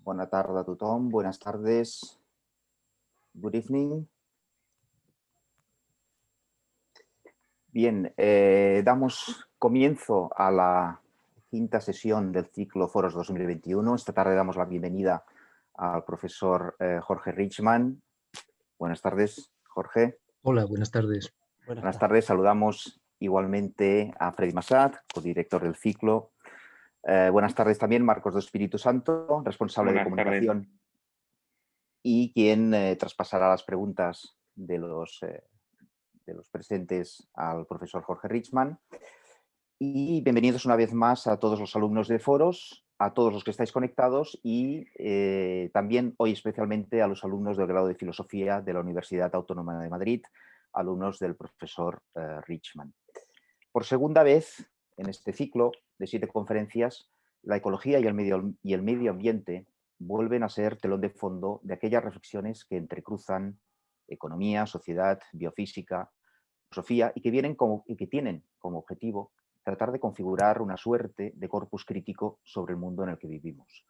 Bona tarda a tothom, buenas tardes, good evening. Bien, damos comienzo a la quinta sesión del ciclo Foros 2021. Esta tarde damos la bienvenida al profesor Jorge Richman. Buenas tardes, Jorge. Hola, buenas tardes. Buenas tardes, saludamos igualmente a Freddy Massad, codirector del ciclo. Buenas tardes también, Marcos de Espíritu Santo, responsable de comunicación y quien traspasará las preguntas de los presentes al profesor Jorge Richman. Y bienvenidos una vez más a todos los alumnos de Foros, a todos los que estáis conectados y también hoy especialmente a los alumnos del grado de Filosofía de la Universidad Autónoma de Madrid, alumnos del profesor Richman. Por segunda vez en este ciclo de 7 conferencias, la ecología y el medio ambiente vuelven a ser telón de fondo de aquellas reflexiones que entrecruzan economía, sociedad, biofísica, filosofía y que tienen como objetivo tratar de configurar una suerte de corpus crítico sobre el mundo en el que vivimos.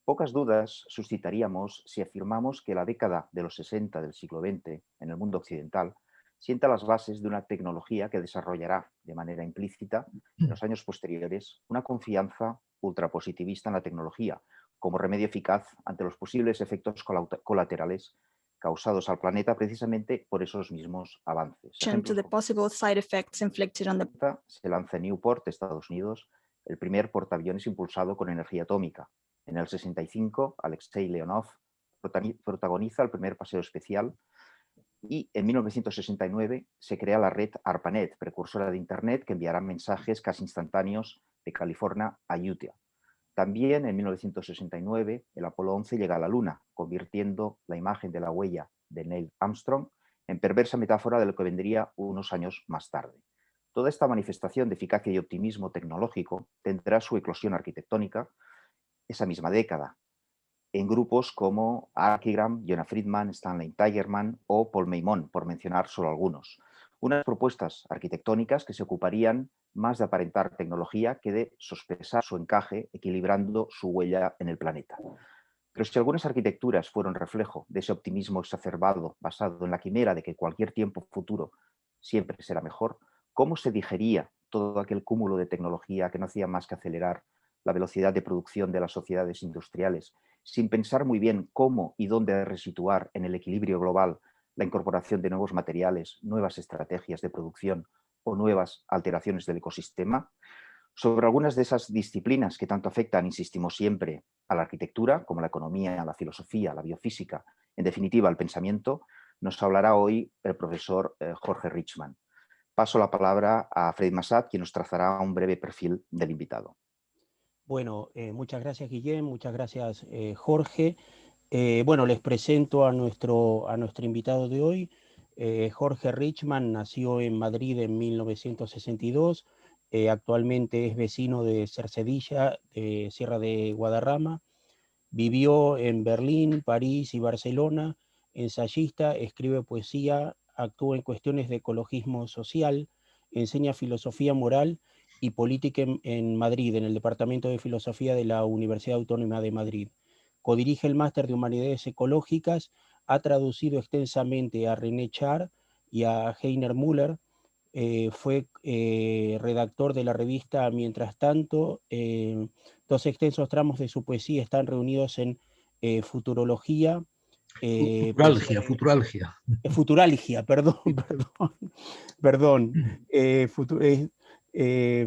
Pocas dudas suscitaríamos si afirmamos que la década de los 60 del siglo XX en el mundo occidental sienta las bases de una tecnología que desarrollará de manera implícita en los años posteriores una confianza ultrapositivista en la tecnología como remedio eficaz ante los posibles efectos colaterales causados al planeta precisamente por esos mismos avances. Se lanza en Newport, Estados Unidos, el primer portaaviones impulsado con energía atómica. En el 65, Alexei Leonov protagoniza el primer paseo espacial y en 1969 se crea la red ARPANET, precursora de Internet, que enviará mensajes casi instantáneos de California a Utah. También en 1969 el Apolo 11 llega a la Luna, convirtiendo la imagen de la huella de Neil Armstrong en perversa metáfora de lo que vendría unos años más tarde. Toda esta manifestación de eficacia y optimismo tecnológico tendrá su eclosión arquitectónica esa misma década, en grupos como Archigram, Jonah Friedman, Stanley Tigerman o Paul Meimon, por mencionar solo algunos. Unas propuestas arquitectónicas que se ocuparían más de aparentar tecnología que de sospechar su encaje, equilibrando su huella en el planeta. Pero si algunas arquitecturas fueron reflejo de ese optimismo exacerbado basado en la quimera de que cualquier tiempo futuro siempre será mejor, ¿cómo se digería todo aquel cúmulo de tecnología que no hacía más que acelerar la velocidad de producción de las sociedades industriales, sin pensar muy bien cómo y dónde resituar en el equilibrio global la incorporación de nuevos materiales, nuevas estrategias de producción o nuevas alteraciones del ecosistema? Sobre algunas de esas disciplinas que tanto afectan, insistimos siempre, a la arquitectura, como la economía, la filosofía, la biofísica, en definitiva, el pensamiento, nos hablará hoy el profesor Jorge Richman. Paso la palabra a Freddy Massad, quien nos trazará un breve perfil del invitado. Bueno, muchas gracias, Guillem, muchas gracias, Jorge. Bueno, les presento a nuestro invitado de hoy. Jorge Richman nació en Madrid en 1962, actualmente es vecino de Cercedilla, de Sierra de Guadarrama. Vivió en Berlín, París y Barcelona, ensayista, escribe poesía, actúa en cuestiones de ecologismo social, enseña filosofía moral y política en Madrid, en el Departamento de Filosofía de la Universidad Autónoma de Madrid. Codirige el Máster de Humanidades Ecológicas, ha traducido extensamente a René Char y a Heiner Müller, fue redactor de la revista Mientras Tanto. Dos extensos tramos de su poesía están reunidos en Futurología. Futuralgia, perdón.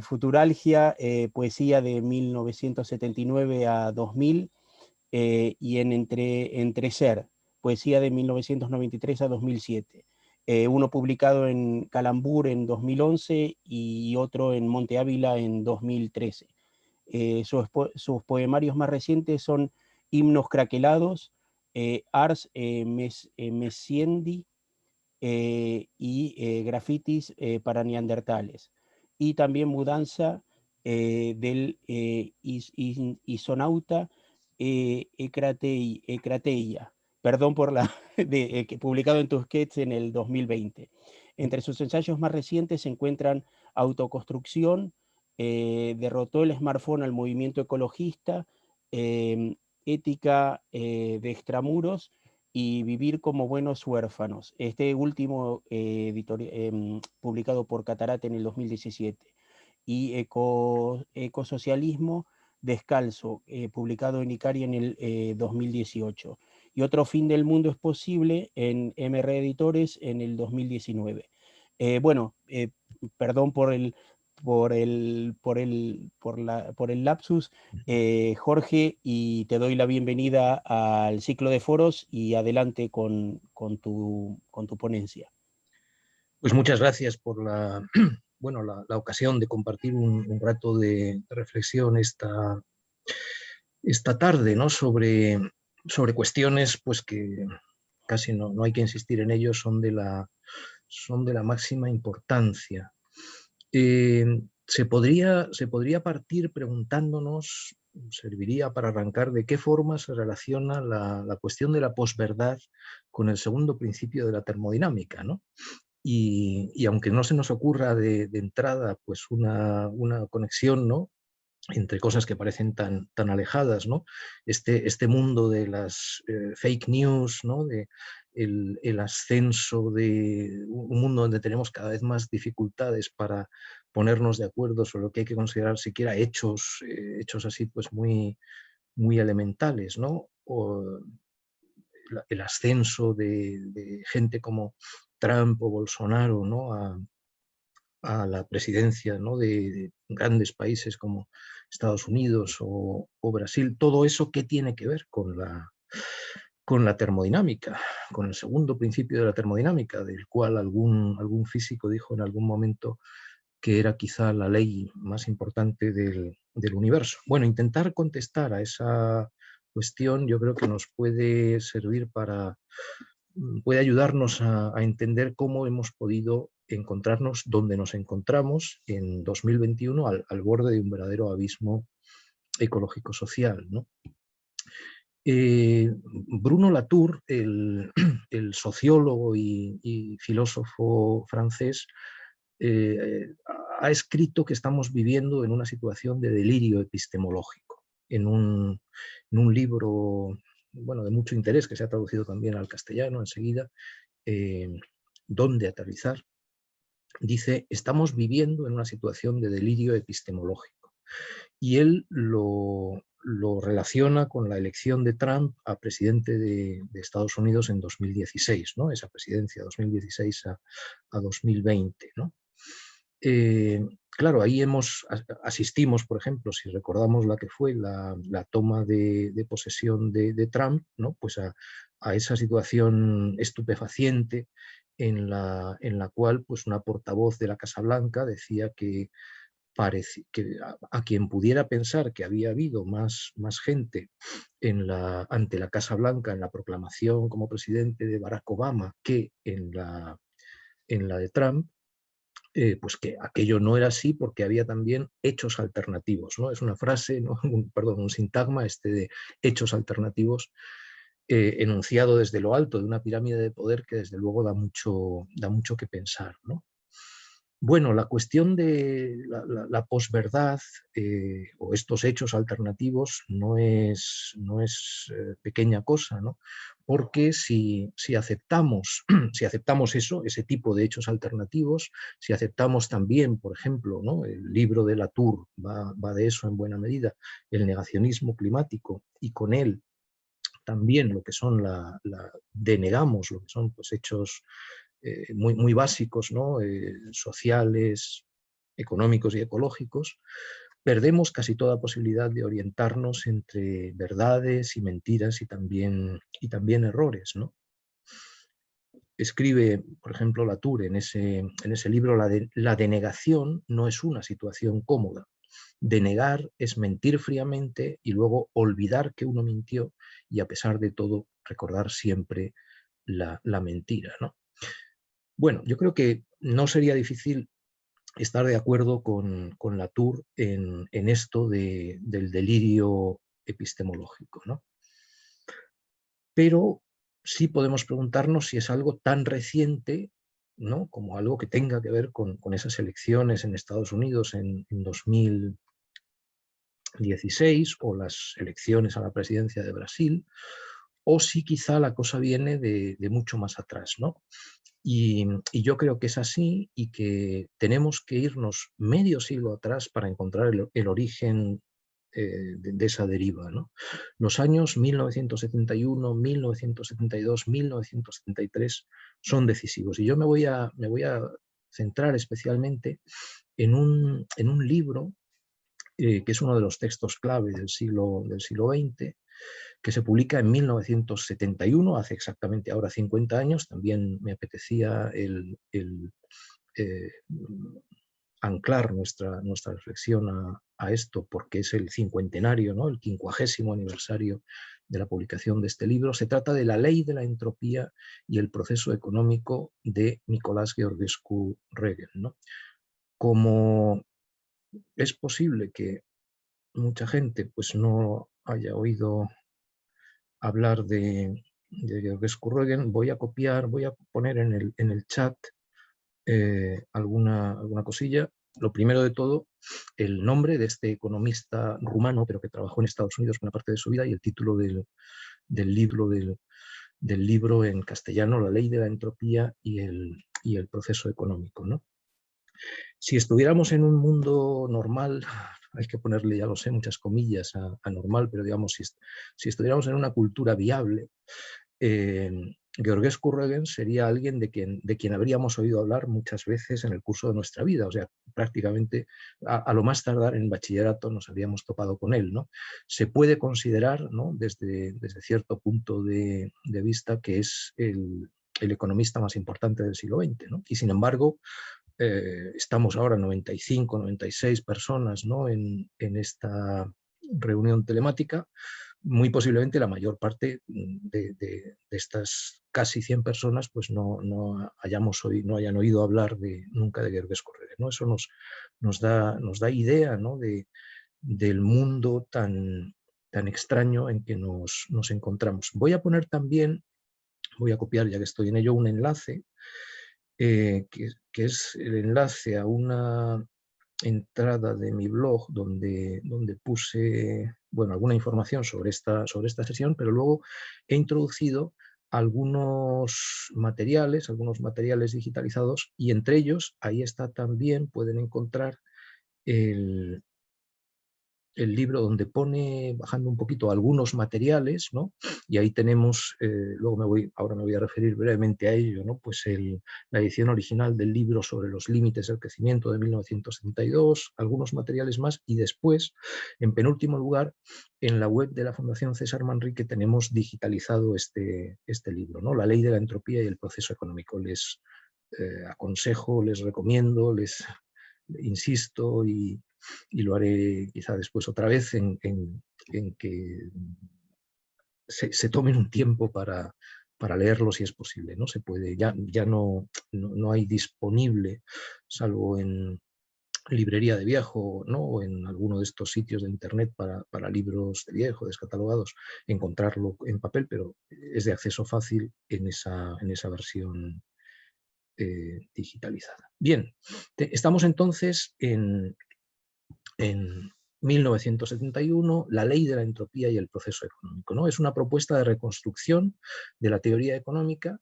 Futuralgia, poesía de 1979 a 2000, y en Entreser, poesía de 1993 a 2007. Uno publicado en Calambur en 2011 y otro en Monte Ávila en 2013. Sus poemarios más recientes son Himnos craquelados, Ars Messiendi y Grafitis para neandertales. Y también Mudanza del Isonauta Ecrateia, perdón por la, publicado en Tusquets en el 2020. Entre sus ensayos más recientes se encuentran Autoconstrucción, derrotó el smartphone al movimiento ecologista, ética de extramuros y vivir como buenos huérfanos. Este último publicado por Catarate en el 2017. Y Ecosocialismo Descalzo, publicado en Icari en el 2018. Y Otro fin del mundo es posible en MR Editores en el 2019. Bueno, perdón por el lapsus, Jorge, y te doy la bienvenida al ciclo de foros y adelante con tu ponencia. Pues muchas gracias por bueno, la ocasión de compartir un rato de reflexión esta tarde, ¿no? sobre cuestiones pues, que casi no hay que insistir en ellos, son de la máxima importancia. Se podría partir preguntándonos, serviría para arrancar, de qué forma se relaciona la cuestión de la posverdad con el segundo principio de la termodinámica, ¿no? Y aunque no se nos ocurra de entrada pues una conexión, ¿no?, entre cosas que parecen tan alejadas, ¿no? Este mundo de las fake news, ¿no?, de el ascenso de un mundo donde tenemos cada vez más dificultades para ponernos de acuerdo sobre lo que hay que considerar siquiera hechos así pues muy elementales, ¿no? O el ascenso de gente como Trump o Bolsonaro, ¿no?, a la presidencia, ¿no?, de grandes países como Estados Unidos o Brasil. Todo eso, ¿qué tiene que ver con la termodinámica, con el segundo principio de la termodinámica, del cual algún físico dijo en algún momento que era quizá la ley más importante del universo? Bueno, intentar contestar a esa cuestión yo creo que nos puede servir puede ayudarnos a entender cómo hemos podido encontrarnos donde nos encontramos en 2021 al borde de un verdadero abismo ecológico-social, ¿no? Bruno Latour, el sociólogo y filósofo francés, ha escrito que estamos viviendo en una situación de delirio epistemológico, en un libro, bueno, de mucho interés, que se ha traducido también al castellano enseguida, ¿Dónde aterrizar?, dice: estamos viviendo en una situación de delirio epistemológico. Y él lo relaciona con la elección de Trump a presidente de Estados Unidos en 2016, ¿no?, esa presidencia 2016 a 2020, ¿no? Claro, ahí asistimos, por ejemplo, si recordamos la que fue la toma de posesión de Trump, ¿no?, pues a esa situación estupefaciente en la cual pues una portavoz de la Casa Blanca decía que a quien pudiera pensar que había habido más gente ante la Casa Blanca en la proclamación como presidente de Barack Obama que en la de Trump, pues que aquello no era así, porque había también hechos alternativos, ¿no? Es una frase, ¿no?, un sintagma de hechos alternativos, enunciado desde lo alto de una pirámide de poder que desde luego da mucho que pensar, ¿no? Bueno, la cuestión de la posverdad o estos hechos alternativos no es pequeña cosa, ¿no? Porque si aceptamos, si aceptamos ese tipo de hechos alternativos, si aceptamos también, por ejemplo, ¿no?, el libro de Latour va de eso en buena medida, el negacionismo climático, y con él también lo que son denegamos lo que son pues hechos muy básicos, ¿no?, sociales, económicos y ecológicos, perdemos casi toda posibilidad de orientarnos entre verdades y mentiras y también errores, ¿no? Escribe, por ejemplo, Latour en ese libro: la denegación no es una situación cómoda. Denegar es mentir fríamente y luego olvidar que uno mintió y, a pesar de todo, recordar siempre la mentira, ¿no? Bueno, yo creo que no sería difícil estar de acuerdo con Latour en esto del delirio epistemológico, ¿no? Pero sí podemos preguntarnos si es algo tan reciente, ¿no?, como algo que tenga que ver con esas elecciones en Estados Unidos en XVI o las elecciones a la presidencia de Brasil, o si quizá la cosa viene de mucho más atrás, ¿no? Y yo creo que es así y que tenemos que irnos medio siglo atrás para encontrar el origen de esa deriva, ¿no? Los años 1971, 1972, 1973 son decisivos. Y yo me voy a centrar especialmente en un libro que es uno de los textos clave del siglo XX, que se publica en 1971, hace exactamente ahora 50 años. También me apetecía anclar nuestra reflexión a esto, porque es el cincuentenario, ¿no? El 50º aniversario de la publicación de este libro. Se trata de La ley de la entropía y el proceso económico de Nicolás Georgescu Regen, ¿no? Como es posible que mucha gente pues no haya oído hablar de Georgescu Regen, voy a poner en el chat alguna cosilla. Lo primero de todo, el nombre de este economista rumano, pero que trabajó en Estados Unidos una parte de su vida, y el título del libro en castellano, La ley de la entropía y el proceso económico, ¿no? Si estuviéramos en un mundo normal, hay que ponerle, ya lo sé, muchas comillas a normal, pero digamos, si estuviéramos en una cultura viable, Georgescu Regen sería alguien de quien habríamos oído hablar muchas veces en el curso de nuestra vida. O sea, prácticamente a lo más tardar en bachillerato nos habríamos topado con él, ¿no? Se puede considerar, ¿no?, desde cierto punto de vista, que es el economista más importante del siglo XX, ¿no? Y sin embargo, estamos ahora 95, 96 personas, ¿no?, en esta reunión telemática. Muy posiblemente la mayor parte de estas casi 100 personas pues no hayan oído hablar nunca de Georgescu Regen, ¿no? Eso nos da idea, ¿no?, del mundo tan extraño en que nos encontramos. Voy a poner también, voy a copiar, ya que estoy en ello, un enlace que es el enlace a una entrada de mi blog donde puse, bueno, alguna información sobre esta sesión, pero luego he introducido algunos materiales digitalizados, y entre ellos, ahí está también, pueden encontrar el libro donde pone, bajando un poquito, algunos materiales, ¿no? Y ahí tenemos, ahora me voy a referir brevemente a ello, ¿no? Pues la edición original del libro sobre los límites del crecimiento de 1972, algunos materiales más, y después, en penúltimo lugar, en la web de la Fundación César Manrique tenemos digitalizado este libro, ¿no? La ley de la entropía y el proceso económico. Les aconsejo, les recomiendo, les insisto, y lo haré quizá después otra vez, en que se tomen un tiempo para leerlo, si es posible, ¿no? Se puede, ya no hay disponible, salvo en librería de viejo, ¿no?, o en alguno de estos sitios de internet para libros de viejo, descatalogados, encontrarlo en papel, pero es de acceso fácil en esa versión digitalizada. Bien, estamos entonces en 1971, la ley de la entropía y el proceso económico, ¿no? Es una propuesta de reconstrucción de la teoría económica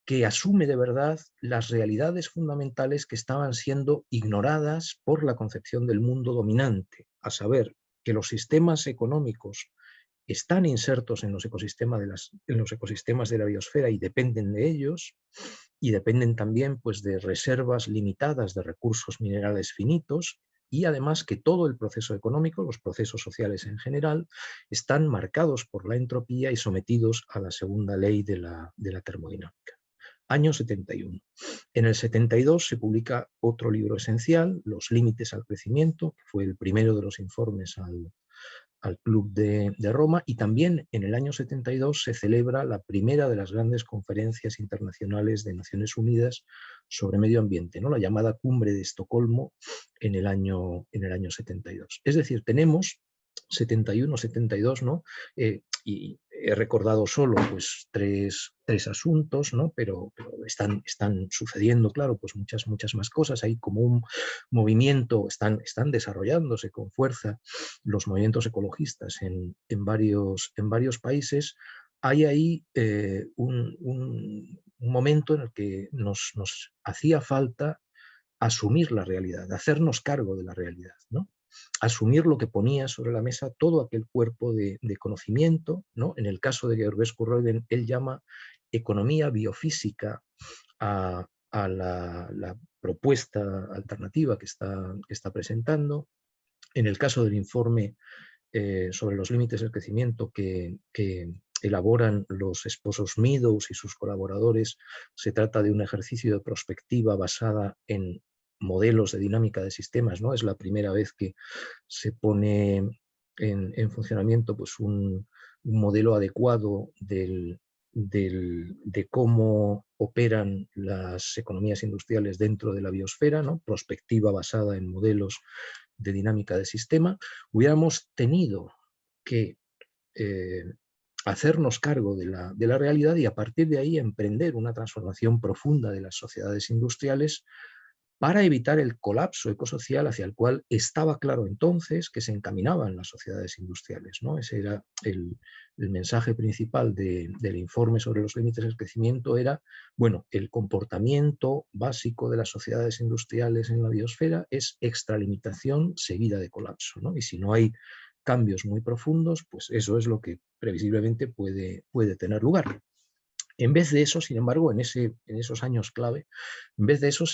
que asume de verdad las realidades fundamentales que estaban siendo ignoradas por la concepción del mundo dominante, a saber, que los sistemas económicos están insertos en los ecosistemas de la biosfera y dependen de ellos, y dependen también pues de reservas limitadas de recursos minerales finitos, y además que todo el proceso económico, los procesos sociales en general, están marcados por la entropía y sometidos a la segunda ley de la termodinámica. Año 71. En el 72 se publica otro libro esencial, Los límites al crecimiento, que fue el primero de los informes al Club de Roma, y también en el año 72 se celebra la primera de las grandes conferencias internacionales de Naciones Unidas sobre medio ambiente, ¿no?, la llamada Cumbre de Estocolmo, en el año 72. Es decir, tenemos 71, 72, ¿no? Y he recordado solo pues, tres asuntos, ¿no? pero están sucediendo, claro, pues muchas más cosas. Hay como un movimiento, están desarrollándose con fuerza los movimientos ecologistas en varios países. Hay ahí un momento en el que nos hacía falta asumir la realidad, hacernos cargo de la realidad, ¿no? Asumir lo que ponía sobre la mesa todo aquel cuerpo de conocimiento, ¿no? En el caso de Georgescu Roegen, él llama economía biofísica a la propuesta alternativa que está presentando. En el caso del informe sobre los límites del crecimiento que elaboran los esposos Meadows y sus colaboradores, se trata de un ejercicio de prospectiva basada en modelos de dinámica de sistemas, ¿no? Es la primera vez que se pone en funcionamiento pues, un modelo adecuado de cómo operan las economías industriales dentro de la biosfera, ¿no? Prospectiva basada en modelos de dinámica de sistema. Hubiéramos tenido que hacernos cargo de la realidad y a partir de ahí emprender una transformación profunda de las sociedades industriales para evitar el colapso ecosocial hacia el cual estaba claro entonces que se encaminaban las sociedades industriales, ¿no? Ese era el mensaje principal del informe sobre los límites del crecimiento, era, bueno, el comportamiento básico de las sociedades industriales en la biosfera es extralimitación seguida de colapso, ¿no? Y si no hay cambios muy profundos, pues eso es lo que previsiblemente puede tener lugar. En vez de eso, sin embargo, en esos años clave, en vez de eso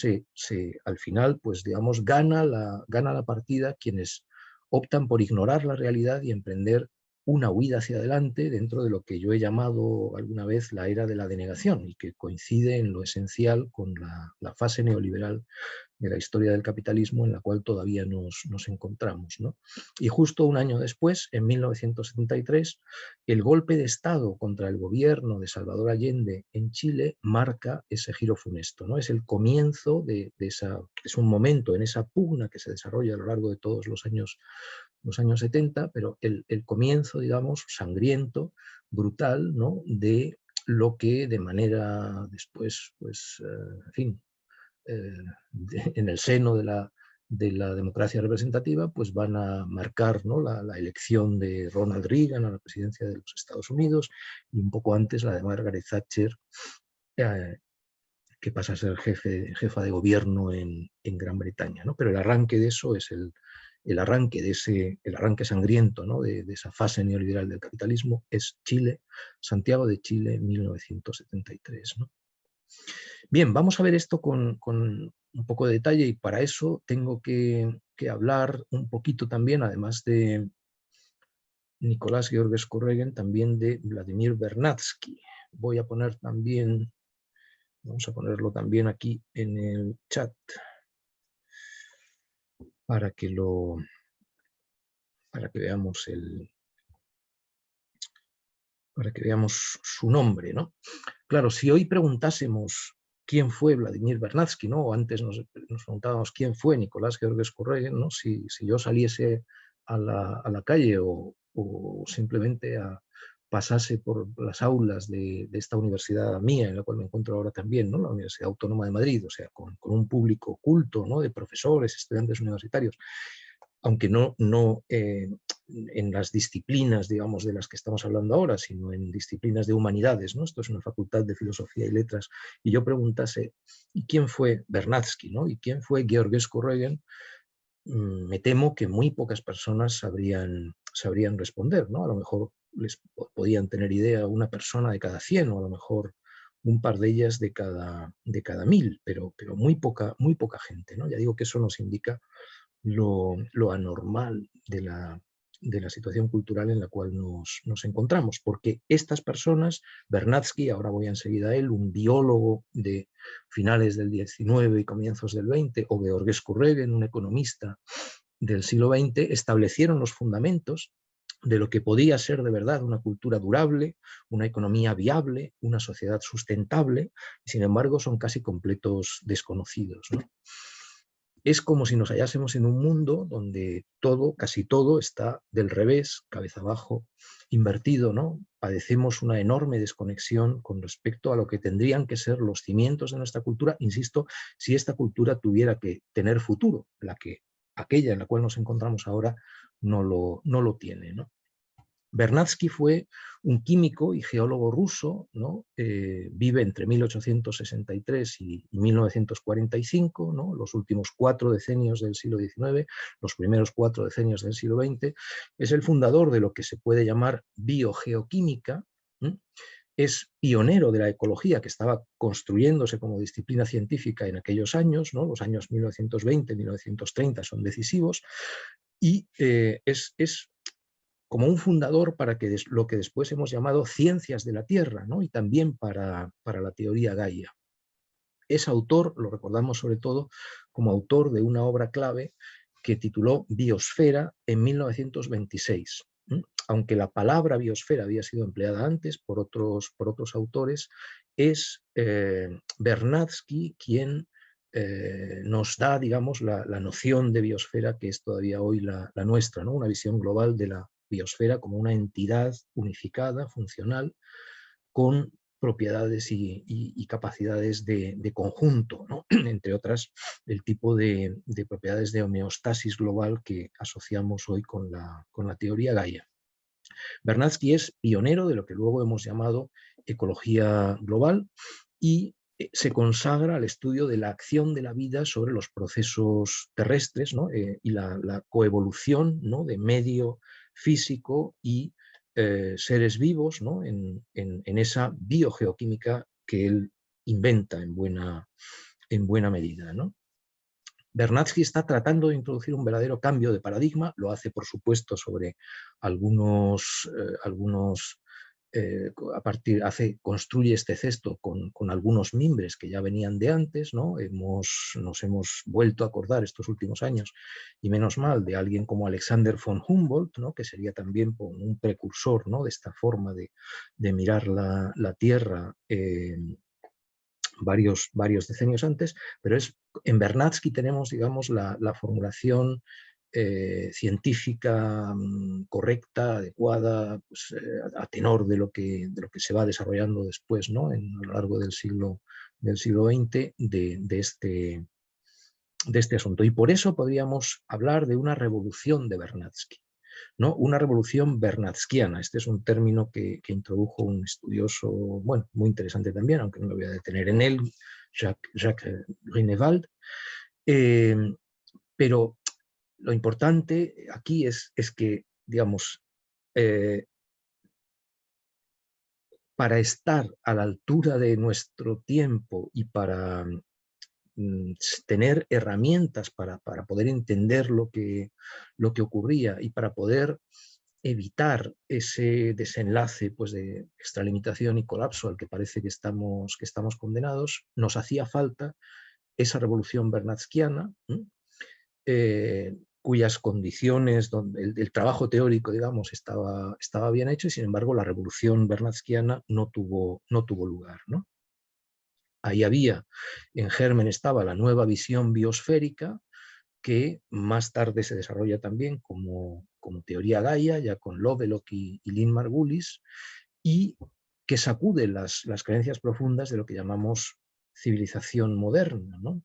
al final, pues digamos, gana la partida quienes optan por ignorar la realidad y emprender una huida hacia adelante dentro de lo que yo he llamado alguna vez la era de la denegación y que coincide en lo esencial con la fase neoliberal de la historia del capitalismo en la cual todavía nos encontramos, ¿no? Y justo un año después, en 1973, el golpe de Estado contra el gobierno de Salvador Allende en Chile marca ese giro funesto, ¿no? Es el comienzo es un momento en esa pugna que se desarrolla a lo largo de todos los años 70, pero el comienzo, digamos, sangriento, brutal, ¿no? De lo que de manera después, pues, en fin, en el seno de la democracia representativa, pues van a marcar, ¿no? la elección de Ronald Reagan a la presidencia de los Estados Unidos y un poco antes la de Margaret Thatcher, que pasa a ser jefa de gobierno en Gran Bretaña, ¿no? Pero el arranque de eso es el arranque sangriento, ¿no? de esa fase neoliberal del capitalismo es Chile, Santiago de Chile, 1973, ¿no? Bien, vamos a ver esto con un poco de detalle y para eso tengo que hablar un poquito también, además de Nicolás Georgescu Roegen, también de Vladimir Vernadsky. Vamos a ponerlo también aquí en el chat para que veamos su nombre, ¿no? Claro, si hoy preguntásemos quién fue Vladimir Vernadsky, ¿no? O antes nos preguntábamos quién fue Nicolás Georgescu Roegen, ¿no? Si yo saliese a la calle o simplemente pasase por las aulas de esta universidad mía, en la cual me encuentro ahora también, ¿no? La Universidad Autónoma de Madrid, o sea, con un público culto, ¿no? De profesores, estudiantes universitarios, aunque no en las disciplinas, digamos, de las que estamos hablando ahora, sino en disciplinas de humanidades, ¿no? Esto es una facultad de filosofía y letras, y yo preguntase, ¿y quién fue Vernadsky, ¿no? ¿Y quién fue Georgescu Roegen? Me temo que muy pocas personas sabrían responder, ¿no? A lo mejor les podían tener idea una persona de cada 100, o a lo mejor un par de ellas de cada 1000, pero muy poca gente, ¿no? Ya digo que eso nos indica lo anormal de la situación cultural en la cual nos encontramos, porque estas personas, Vernadsky, ahora voy enseguida a él, un biólogo de finales del 19 y comienzos del 20, o Georgescu Roegen, un economista del siglo XX, establecieron los fundamentos de lo que podía ser de verdad una cultura durable, una economía viable, una sociedad sustentable, y sin embargo son casi completos desconocidos, ¿no? es como si nos hallásemos en un mundo donde todo, casi todo, está del revés, cabeza abajo, invertido, ¿no? Padecemos una enorme desconexión con respecto a lo que tendrían que ser los cimientos de nuestra cultura, insisto, si esta cultura tuviera que tener futuro, aquella en la cual nos encontramos ahora no lo tiene, ¿no? Vernadsky fue un químico y geólogo ruso, ¿no? Vive entre 1863 y 1945, ¿no? Los últimos 4 decenios del siglo XIX, los primeros 4 decenios del siglo XX. Es el fundador de lo que se puede llamar biogeoquímica. Es pionero de la ecología que estaba construyéndose como disciplina científica en aquellos años, ¿no? Los años 1920, 1930 son decisivos, y es como un fundador para lo que después hemos llamado ciencias de la Tierra, ¿no? Y también para la teoría Gaia. Es autor, lo recordamos sobre todo, como autor de una obra clave que tituló Biosfera en 1926. Aunque la palabra biosfera había sido empleada antes por otros autores, es Vernadsky quien nos da, digamos, la noción de biosfera que es todavía hoy la nuestra, ¿no? Una visión global de la biosfera como una entidad unificada, funcional, con propiedades y capacidades de conjunto, ¿no? Entre otras, el tipo de propiedades de homeostasis global que asociamos hoy con la teoría Gaia. Vernadsky es pionero de lo que luego hemos llamado ecología global y se consagra al estudio de la acción de la vida sobre los procesos terrestres, ¿no? Y la coevolución, ¿no? De medio físico y seres vivos, ¿no? en esa biogeoquímica que él inventa en buena medida, ¿no? Vernadsky está tratando de introducir un verdadero cambio de paradigma, lo hace por supuesto sobre construye este cesto con algunos mimbres que ya venían de antes, ¿no? Nos hemos vuelto a acordar estos últimos años, y menos mal, de alguien como Alexander von Humboldt, ¿no? Que sería también un precursor, ¿no? De esta forma de mirar la Tierra varios decenios antes, pero en Vernadsky tenemos, digamos, la formulación científica correcta, adecuada, pues, a tenor de lo que se va desarrollando después, ¿no? A lo largo del siglo XX de este asunto. Y por eso podríamos hablar de una revolución de Vernadsky, ¿no? Una revolución bernadskiana. Este es un término que introdujo un estudioso, bueno, muy interesante también, aunque no me voy a detener en él, Jacques Grünewald. Pero lo importante aquí es que, digamos, para estar a la altura de nuestro tiempo y para tener herramientas para poder entender lo que ocurría y para poder evitar ese desenlace, pues, de extralimitación y colapso al que parece que estamos condenados, nos hacía falta esa revolución bernadskiana, cuyas condiciones, donde el trabajo teórico, digamos, estaba bien hecho, y sin embargo la revolución bernadskiana no tuvo lugar, ¿no? Ahí en germen estaba la nueva visión biosférica, que más tarde se desarrolla también como teoría Gaia, ya con Lovelock y Lynn Margulis, y que sacude las creencias profundas de lo que llamamos civilización moderna, ¿no?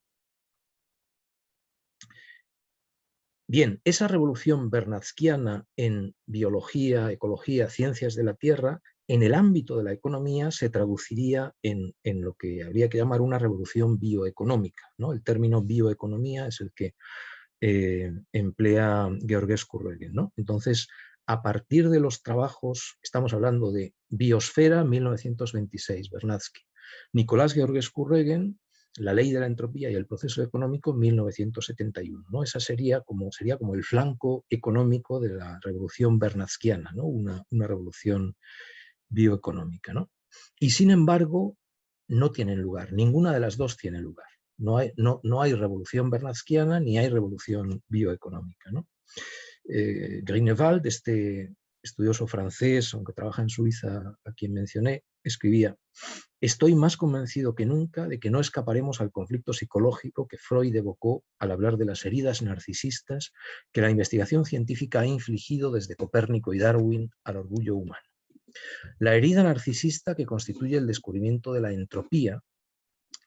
Bien, esa revolución bernadskiana en biología, ecología, ciencias de la Tierra, en el ámbito de la economía se traduciría en lo que habría que llamar una revolución bioeconómica, ¿no? El término bioeconomía es el que emplea Georgescu-Roegen, ¿no? Entonces, a partir de los trabajos, estamos hablando de Biosfera, 1926, Vernadsky, Nicolás Georgescu-Roegen, La ley de la entropía y el proceso económico, 1971, ¿no? Esa sería como el flanco económico de la revolución bernadskiana, ¿no? Una revolución bioeconómica, ¿no? Y sin embargo, no tienen lugar, ninguna de las dos tiene lugar. No hay revolución bernadskiana ni hay revolución bioeconómica, ¿no? Grünewald, este estudioso francés, aunque trabaja en Suiza, a quien mencioné, escribía: estoy más convencido que nunca de que no escaparemos al conflicto psicológico que Freud evocó al hablar de las heridas narcisistas que la investigación científica ha infligido desde Copérnico y Darwin al orgullo humano. La herida narcisista que constituye el descubrimiento de la entropía,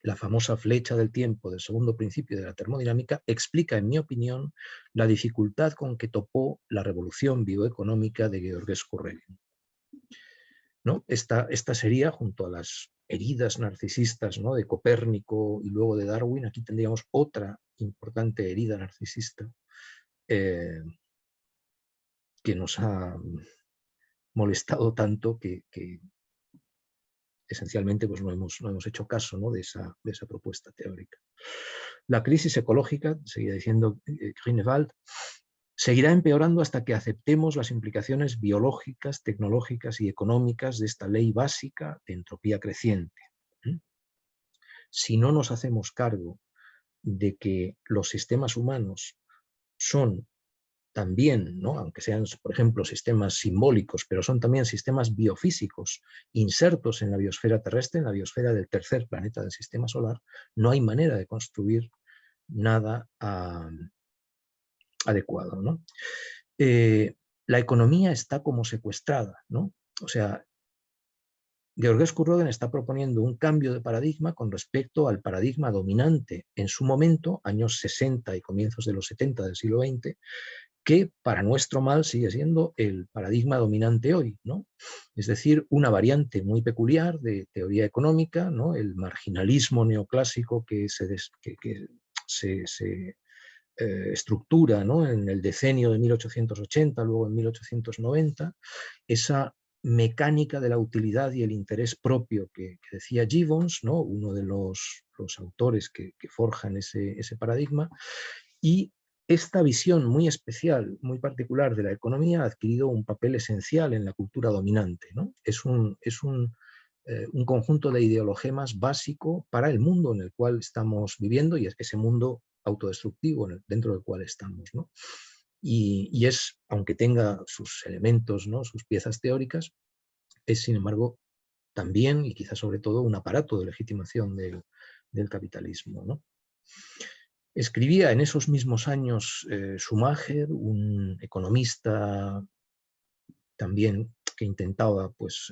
la famosa flecha del tiempo del segundo principio de la termodinámica, explica, en mi opinión, la dificultad con que topó la revolución bioeconómica de Georgescu Roegen, ¿no? Esta sería, junto a las heridas narcisistas, ¿no?, de Copérnico y luego de Darwin, aquí tendríamos otra importante herida narcisista que nos ha molestado tanto que esencialmente pues no hemos hecho caso, ¿no?, de esa propuesta teórica. La crisis ecológica, seguía diciendo Grünewald, seguirá empeorando hasta que aceptemos las implicaciones biológicas, tecnológicas y económicas de esta ley básica de entropía creciente. Si no nos hacemos cargo de que los sistemas humanos son también, ¿no?, aunque sean, por ejemplo, sistemas simbólicos, pero son también sistemas biofísicos insertos en la biosfera terrestre, en la biosfera del tercer planeta del sistema solar, no hay manera de construir nada adecuado, ¿no? La economía está como secuestrada, ¿no? O sea, Georgescu Roegen está proponiendo un cambio de paradigma con respecto al paradigma dominante en su momento, años 60 y comienzos de los 70 del siglo XX, que para nuestro mal sigue siendo el paradigma dominante hoy, ¿no? Es decir, una variante muy peculiar de teoría económica, ¿no?, el marginalismo neoclásico que se estructura, ¿no?, en el decenio de 1880, luego en 1890, esa mecánica de la utilidad y el interés propio que decía Gibbons, ¿no?, uno de los autores que forjan ese paradigma, y esta visión muy especial, muy particular de la economía ha adquirido un papel esencial en la cultura dominante, ¿no? Es un conjunto de ideologemas básico para el mundo en el cual estamos viviendo y es ese mundo autodestructivo dentro del cual estamos, ¿no? Y es, aunque tenga sus elementos, ¿no?, sus piezas teóricas, es sin embargo también y quizás sobre todo un aparato de legitimación del capitalismo, ¿no? Escribía en esos mismos años Schumacher, un economista también que intentaba pues,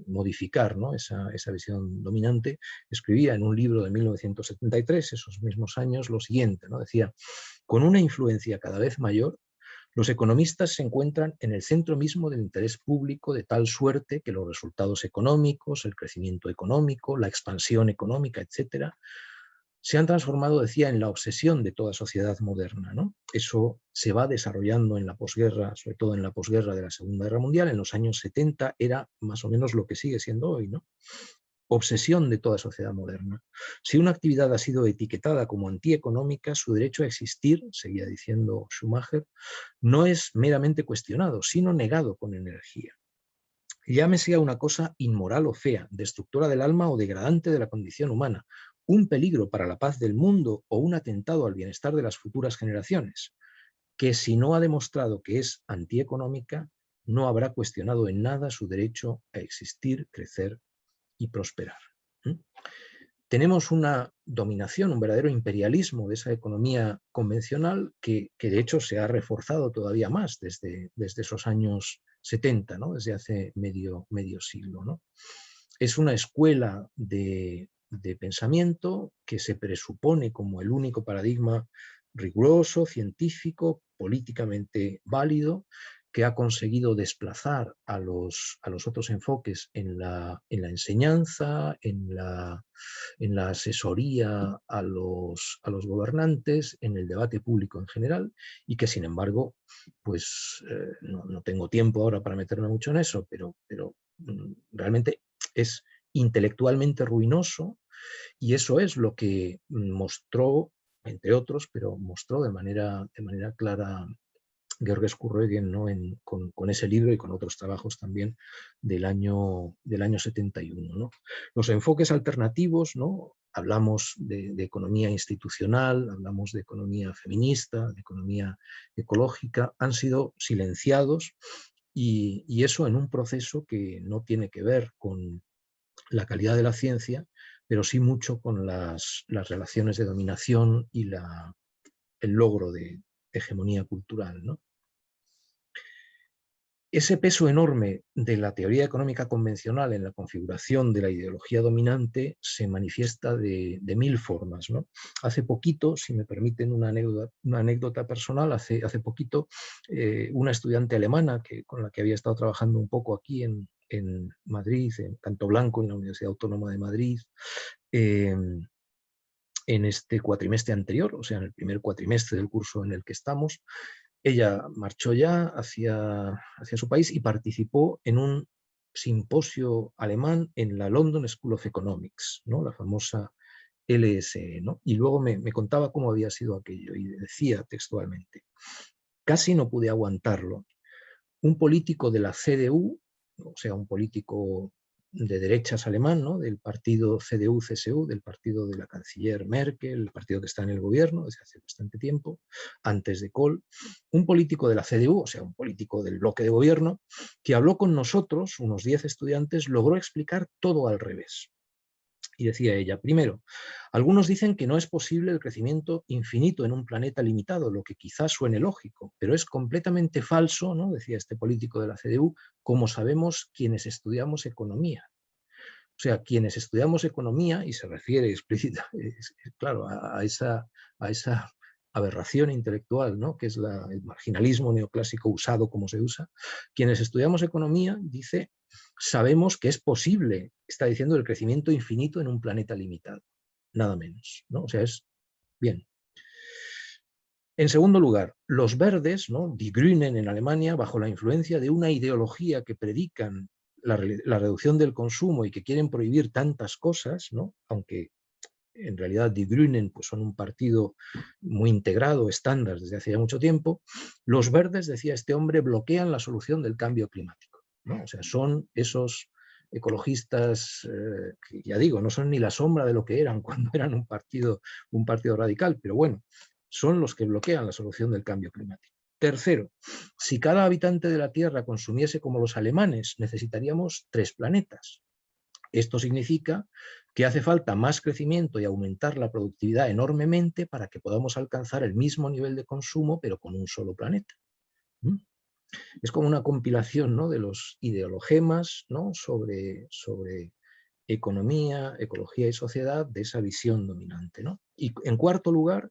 modificar, ¿no?, esa visión dominante. Escribía en un libro de 1973, esos mismos años, lo siguiente, ¿no? Decía: con una influencia cada vez mayor, los economistas se encuentran en el centro mismo del interés público de tal suerte que los resultados económicos, el crecimiento económico, la expansión económica, etcétera, se han transformado, decía, en la obsesión de toda sociedad moderna, ¿no? Eso se va desarrollando en la posguerra, sobre todo en la posguerra de la Segunda Guerra Mundial. En los años 70 era más o menos lo que sigue siendo hoy, ¿no? Obsesión de toda sociedad moderna. Si una actividad ha sido etiquetada como antieconómica, su derecho a existir, seguía diciendo Schumacher, no es meramente cuestionado, sino negado con energía. Llámese a una cosa inmoral o fea, destructora del alma o degradante de la condición humana, un peligro para la paz del mundo o un atentado al bienestar de las futuras generaciones, que si no ha demostrado que es antieconómica, no habrá cuestionado en nada su derecho a existir, crecer y prosperar. Tenemos una dominación, un verdadero imperialismo de esa economía convencional que de hecho se ha reforzado todavía más desde esos años 70, ¿no?, desde hace medio siglo, ¿no? Es una escuela de pensamiento que se presupone como el único paradigma riguroso, científico, políticamente válido, que ha conseguido desplazar a los otros enfoques en la enseñanza, en la asesoría a los gobernantes, en el debate público en general, y que sin embargo, pues no tengo tiempo ahora para meterme mucho en eso, pero realmente es intelectualmente ruinoso, y eso es lo que mostró, entre otros, pero mostró de manera clara Georgescu Roegen, ¿no?, con ese libro y con otros trabajos también del año 71, ¿no? Los enfoques alternativos, ¿no?, hablamos de economía institucional, hablamos de economía feminista, de economía ecológica, han sido silenciados y eso en un proceso que no tiene que ver con la calidad de la ciencia, pero sí mucho con las relaciones de dominación y el logro de hegemonía cultural, ¿no? Ese peso enorme de la teoría económica convencional en la configuración de la ideología dominante se manifiesta de mil formas, ¿no? Hace poquito, si me permiten una anécdota personal, hace poquito una estudiante alemana con la que había estado trabajando un poco aquí en Madrid, en Canto Blanco, en la Universidad Autónoma de Madrid, en este cuatrimestre anterior, o sea, en el primer cuatrimestre del curso en el que estamos, ella marchó ya hacia su país y participó en un simposio alemán en la London School of Economics, ¿no? La famosa LSE, ¿no? Y luego me contaba cómo había sido aquello y decía textualmente: casi no pude aguantarlo. Un político de la CDU, o sea, un político de derechas alemán, ¿no? Del partido CDU-CSU, del partido de la canciller Merkel, el partido que está en el gobierno desde hace bastante tiempo, antes de Kohl, un político de la CDU, o sea, un político del bloque de gobierno, que habló con nosotros, unos 10 estudiantes, logró explicar todo al revés. Y decía ella, primero, algunos dicen que no es posible el crecimiento infinito en un planeta limitado, lo que quizás suene lógico, pero es completamente falso, ¿no? Decía este político de la CDU, como sabemos quienes estudiamos economía. O sea, quienes estudiamos economía, y se refiere explícita, claro, a esa aberración intelectual, ¿no? Que es el marginalismo neoclásico usado como se usa, quienes estudiamos economía, dice, sabemos que es posible, está diciendo, el crecimiento infinito en un planeta limitado, nada menos, ¿no? O sea, es bien. En segundo lugar, los verdes, ¿no? Die Grünen en Alemania, bajo la influencia de una ideología que predican la reducción del consumo y que quieren prohibir tantas cosas, ¿no? Aunque en realidad Die Grünen pues, son un partido muy integrado, estándar desde hace ya mucho tiempo, los verdes, decía este hombre, bloquean la solución del cambio climático, ¿no? O sea, son esos ecologistas que, ya digo, no son ni la sombra de lo que eran cuando eran un partido radical, pero bueno, son los que bloquean la solución del cambio climático. Tercero, si cada habitante de la Tierra consumiese como los alemanes, necesitaríamos 3 planetas. Esto significa que hace falta más crecimiento y aumentar la productividad enormemente para que podamos alcanzar el mismo nivel de consumo, pero con un solo planeta. Es como una compilación, ¿no? De los ideologemas, ¿no? sobre economía, ecología y sociedad de esa visión dominante, ¿no? Y en cuarto lugar,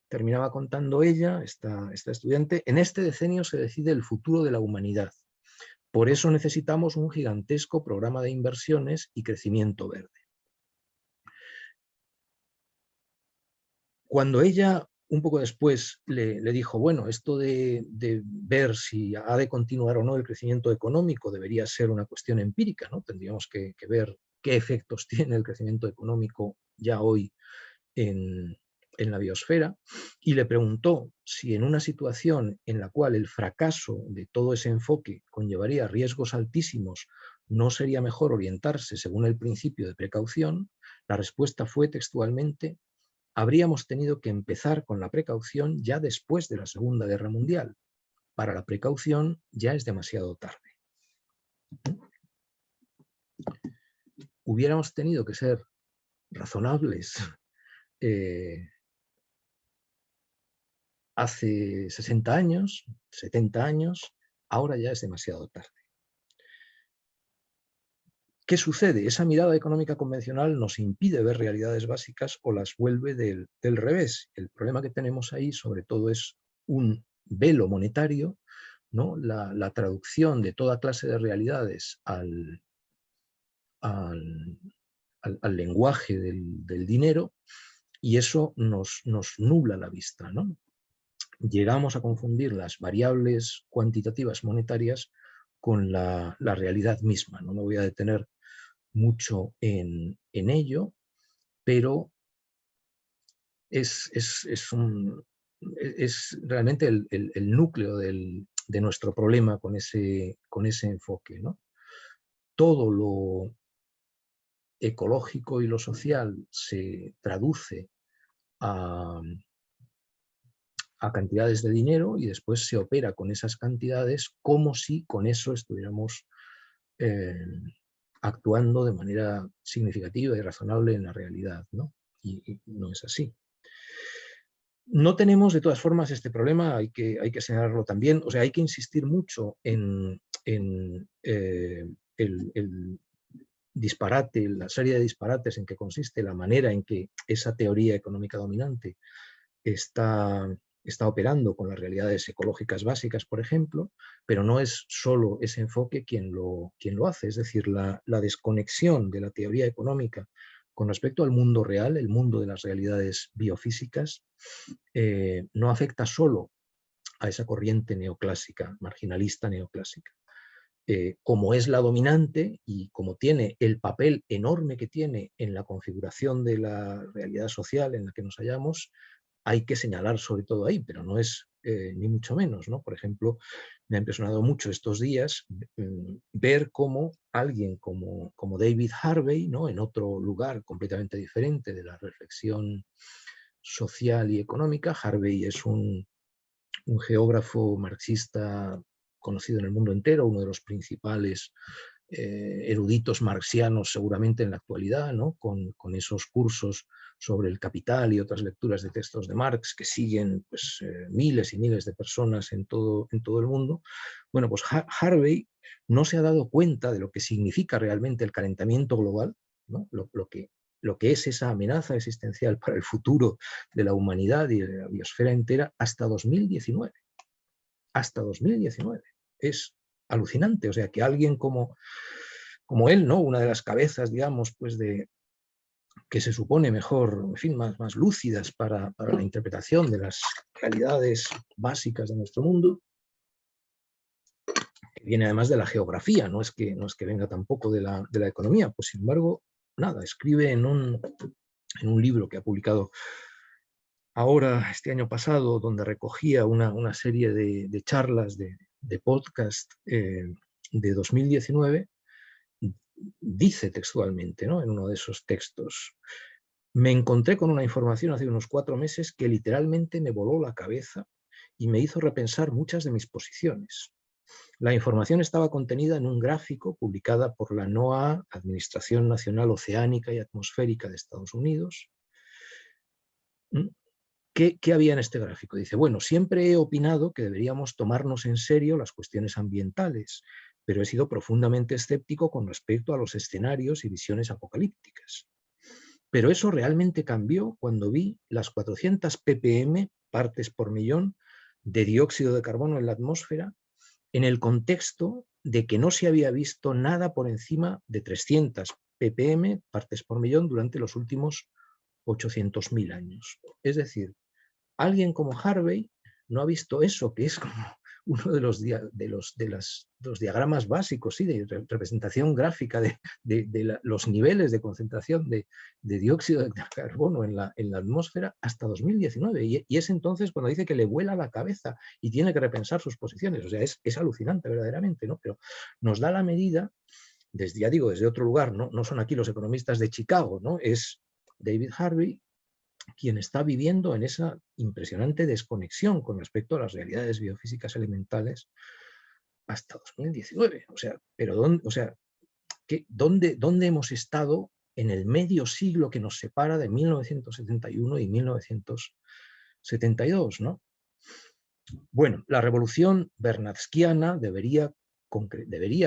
terminaba contando ella, esta estudiante, en este decenio se decide el futuro de la humanidad. Por eso necesitamos un gigantesco programa de inversiones y crecimiento verde. Cuando ella, un poco después, le dijo, bueno, esto de ver si ha de continuar o no el crecimiento económico debería ser una cuestión empírica, ¿no? Tendríamos que ver qué efectos tiene el crecimiento económico ya hoy en la biosfera, y le preguntó si en una situación en la cual el fracaso de todo ese enfoque conllevaría riesgos altísimos, no sería mejor orientarse según el principio de precaución. La respuesta fue textualmente: habríamos tenido que empezar con la precaución ya después de la Segunda Guerra Mundial. Para la precaución ya es demasiado tarde. Hubiéramos tenido que ser razonables hace 60 años, 70 años, ahora ya es demasiado tarde. ¿Qué sucede? Esa mirada económica convencional nos impide ver realidades básicas o las vuelve del revés. El problema que tenemos ahí, sobre todo, es un velo monetario, ¿no? La traducción de toda clase de realidades al lenguaje del dinero, y eso nos nubla la vista, ¿no? Llegamos a confundir las variables cuantitativas monetarias con la realidad misma. No me voy a detener mucho en ello, pero es realmente el núcleo de nuestro problema con ese enfoque, ¿no? Todo lo ecológico y lo social se traduce a a cantidades de dinero y después se opera con esas cantidades como si con eso estuviéramos actuando de manera significativa y razonable en la realidad, ¿no? Y no es así. No tenemos, de todas formas, este problema, hay que señalarlo también, o sea, hay que insistir mucho en el disparate, la serie de disparates en que consiste la manera en que esa teoría económica dominante está operando con las realidades ecológicas básicas, por ejemplo, pero no es solo ese enfoque quien lo hace, es decir, la desconexión de la teoría económica con respecto al mundo real, el mundo de las realidades biofísicas, no afecta solo a esa corriente neoclásica, marginalista neoclásica. Como es la dominante y como tiene el papel enorme que tiene en la configuración de la realidad social en la que nos hallamos, hay que señalar sobre todo ahí, pero no es ni mucho menos, ¿no? Por ejemplo, me ha impresionado mucho estos días ver cómo alguien como David Harvey, ¿no? En otro lugar completamente diferente de la reflexión social y económica. Harvey es un geógrafo marxista conocido en el mundo entero, uno de los principales eruditos marxianos seguramente en la actualidad, ¿no? Con esos cursos sobre el capital y otras lecturas de textos de Marx que siguen pues, miles y miles de personas en todo el mundo. Bueno, pues Harvey no se ha dado cuenta de lo que significa realmente el calentamiento global, ¿no? Lo que es esa amenaza existencial para el futuro de la humanidad y de la biosfera entera hasta 2019. Hasta 2019. Es alucinante. O sea, que alguien como él, ¿no? Una de las cabezas, digamos, pues que se supone mejor, en fin, más lúcidas para la interpretación de las realidades básicas de nuestro mundo, que viene además de la geografía, no es que venga tampoco de la economía, pues sin embargo, nada, escribe en un libro que ha publicado ahora, este año pasado, donde recogía una serie de charlas, de podcast de 2019, dice textualmente, ¿no? En uno de esos textos: me encontré con una información hace unos 4 meses que literalmente me voló la cabeza y me hizo repensar muchas de mis posiciones. La información estaba contenida en un gráfico publicada por la NOAA, Administración Nacional Oceánica y Atmosférica de Estados Unidos. ¿Qué había en este gráfico? Dice, bueno, siempre he opinado que deberíamos tomarnos en serio las cuestiones ambientales, pero he sido profundamente escéptico con respecto a los escenarios y visiones apocalípticas. Pero eso realmente cambió cuando vi las 400 ppm, partes por millón, de dióxido de carbono en la atmósfera, en el contexto de que no se había visto nada por encima de 300 ppm, partes por millón, durante los últimos 800.000 años. Es decir, alguien como Harvey no ha visto eso, que es como uno de los diagramas básicos, ¿sí? De representación gráfica de los niveles de concentración de dióxido de carbono en la atmósfera hasta 2019. Y es entonces cuando dice que le vuela la cabeza y tiene que repensar sus posiciones. O sea, es alucinante verdaderamente, ¿no? Pero nos da la medida, ya digo, desde otro lugar, ¿no? No son aquí los economistas de Chicago, ¿no? Es David Harvey quien está viviendo en esa impresionante desconexión con respecto a las realidades biofísicas elementales hasta 2019. O sea, pero ¿dónde hemos estado en el medio siglo que nos separa de 1971 y 1972, ¿no? Bueno, la revolución bernatskiana debería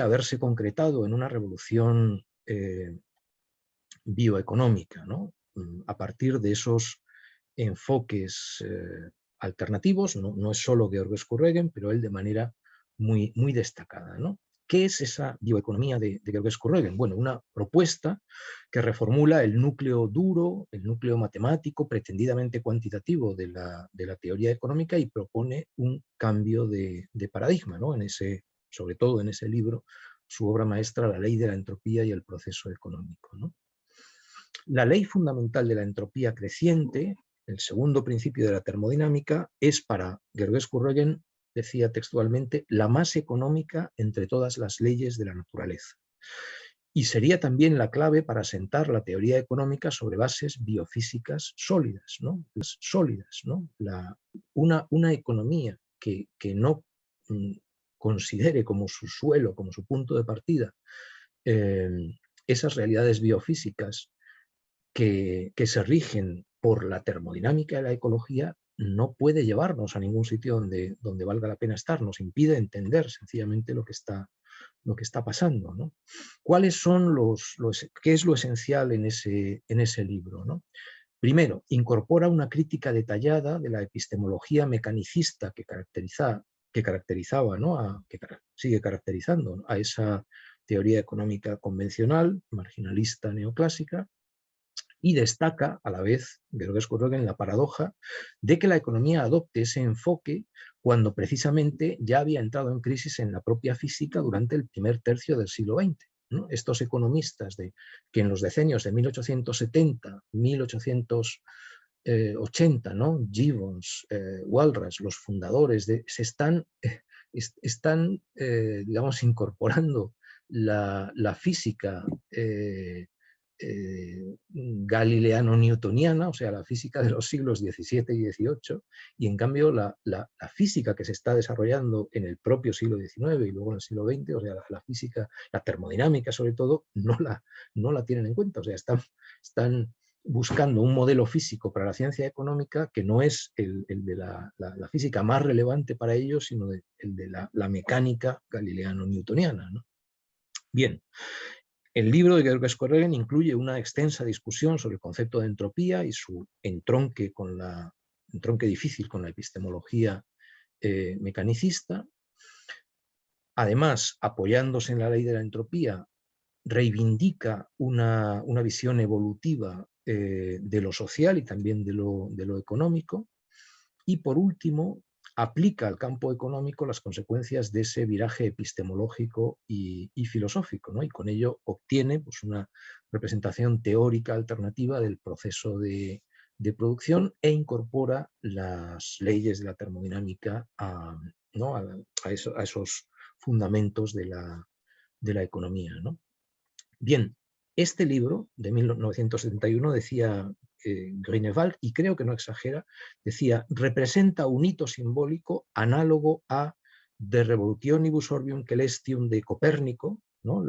haberse concretado en una revolución bioeconómica, ¿no? A partir de esos enfoques alternativos, no es solo Georgescu Regen, pero él de manera muy, muy destacada, ¿no? ¿Qué es esa bioeconomía de Georgescu Regen? Bueno, una propuesta que reformula el núcleo duro, el núcleo matemático, pretendidamente cuantitativo de la teoría económica y propone un cambio de paradigma, ¿no? Sobre todo en ese libro, su obra maestra, La ley de la entropía y el proceso económico, ¿no? La ley fundamental de la entropía creciente, el segundo principio de la termodinámica, es para Georgescu Regen, decía textualmente, la más económica entre todas las leyes de la naturaleza. y sería también la clave para asentar la teoría económica sobre bases biofísicas sólidas, ¿no? Sólidas, ¿no? Una economía que no considere como su suelo, como su punto de partida, esas realidades biofísicas que se rigen por la termodinámica de la ecología, no puede llevarnos a ningún sitio donde valga la pena estar, nos impide entender sencillamente lo que está pasando, ¿no? ¿Cuáles son qué es lo esencial en ese libro, ¿no? Primero, incorpora una crítica detallada de la epistemología mecanicista que caracterizaba, ¿no? que sigue caracterizando, ¿no?, a esa teoría económica convencional, marginalista, neoclásica, y destaca a la vez, Georgescu-Roegen, la paradoja de que la economía adopte ese enfoque cuando precisamente ya había entrado en crisis en la propia física durante el primer tercio del siglo XX. ¿No? Estos economistas que en los decenios de 1870, 1880, ¿no? Gibbons, Walras, los fundadores, están digamos, incorporando la física galileano-newtoniana, o sea, la física de los siglos XVII y XVIII, y en cambio la física que se está desarrollando en el propio siglo XIX y luego en el siglo XX, o sea, la física, la termodinámica sobre todo, no la tienen en cuenta, o sea, están buscando un modelo físico para la ciencia económica que no es el de la física más relevante para ellos, sino el de la mecánica galileano-newtoniana, ¿no? Bien. El libro de Georgescu-Roegen incluye una extensa discusión sobre el concepto de entropía y su entronque difícil con la epistemología mecanicista. Además, apoyándose en la ley de la entropía, reivindica una visión evolutiva de lo social y también de lo económico. Y por último, aplica al campo económico las consecuencias de ese viraje epistemológico y filosófico, ¿no? Y con ello obtiene, pues, una representación teórica alternativa del proceso de producción e incorpora las leyes de la termodinámica ¿no? a esos fundamentos de la economía, ¿no? Bien, este libro de 1971 decía Grünewald, y creo que no exagera, decía: representa un hito simbólico análogo a De Revolutionibus Orbium Caelestium de Copérnico, ¿no?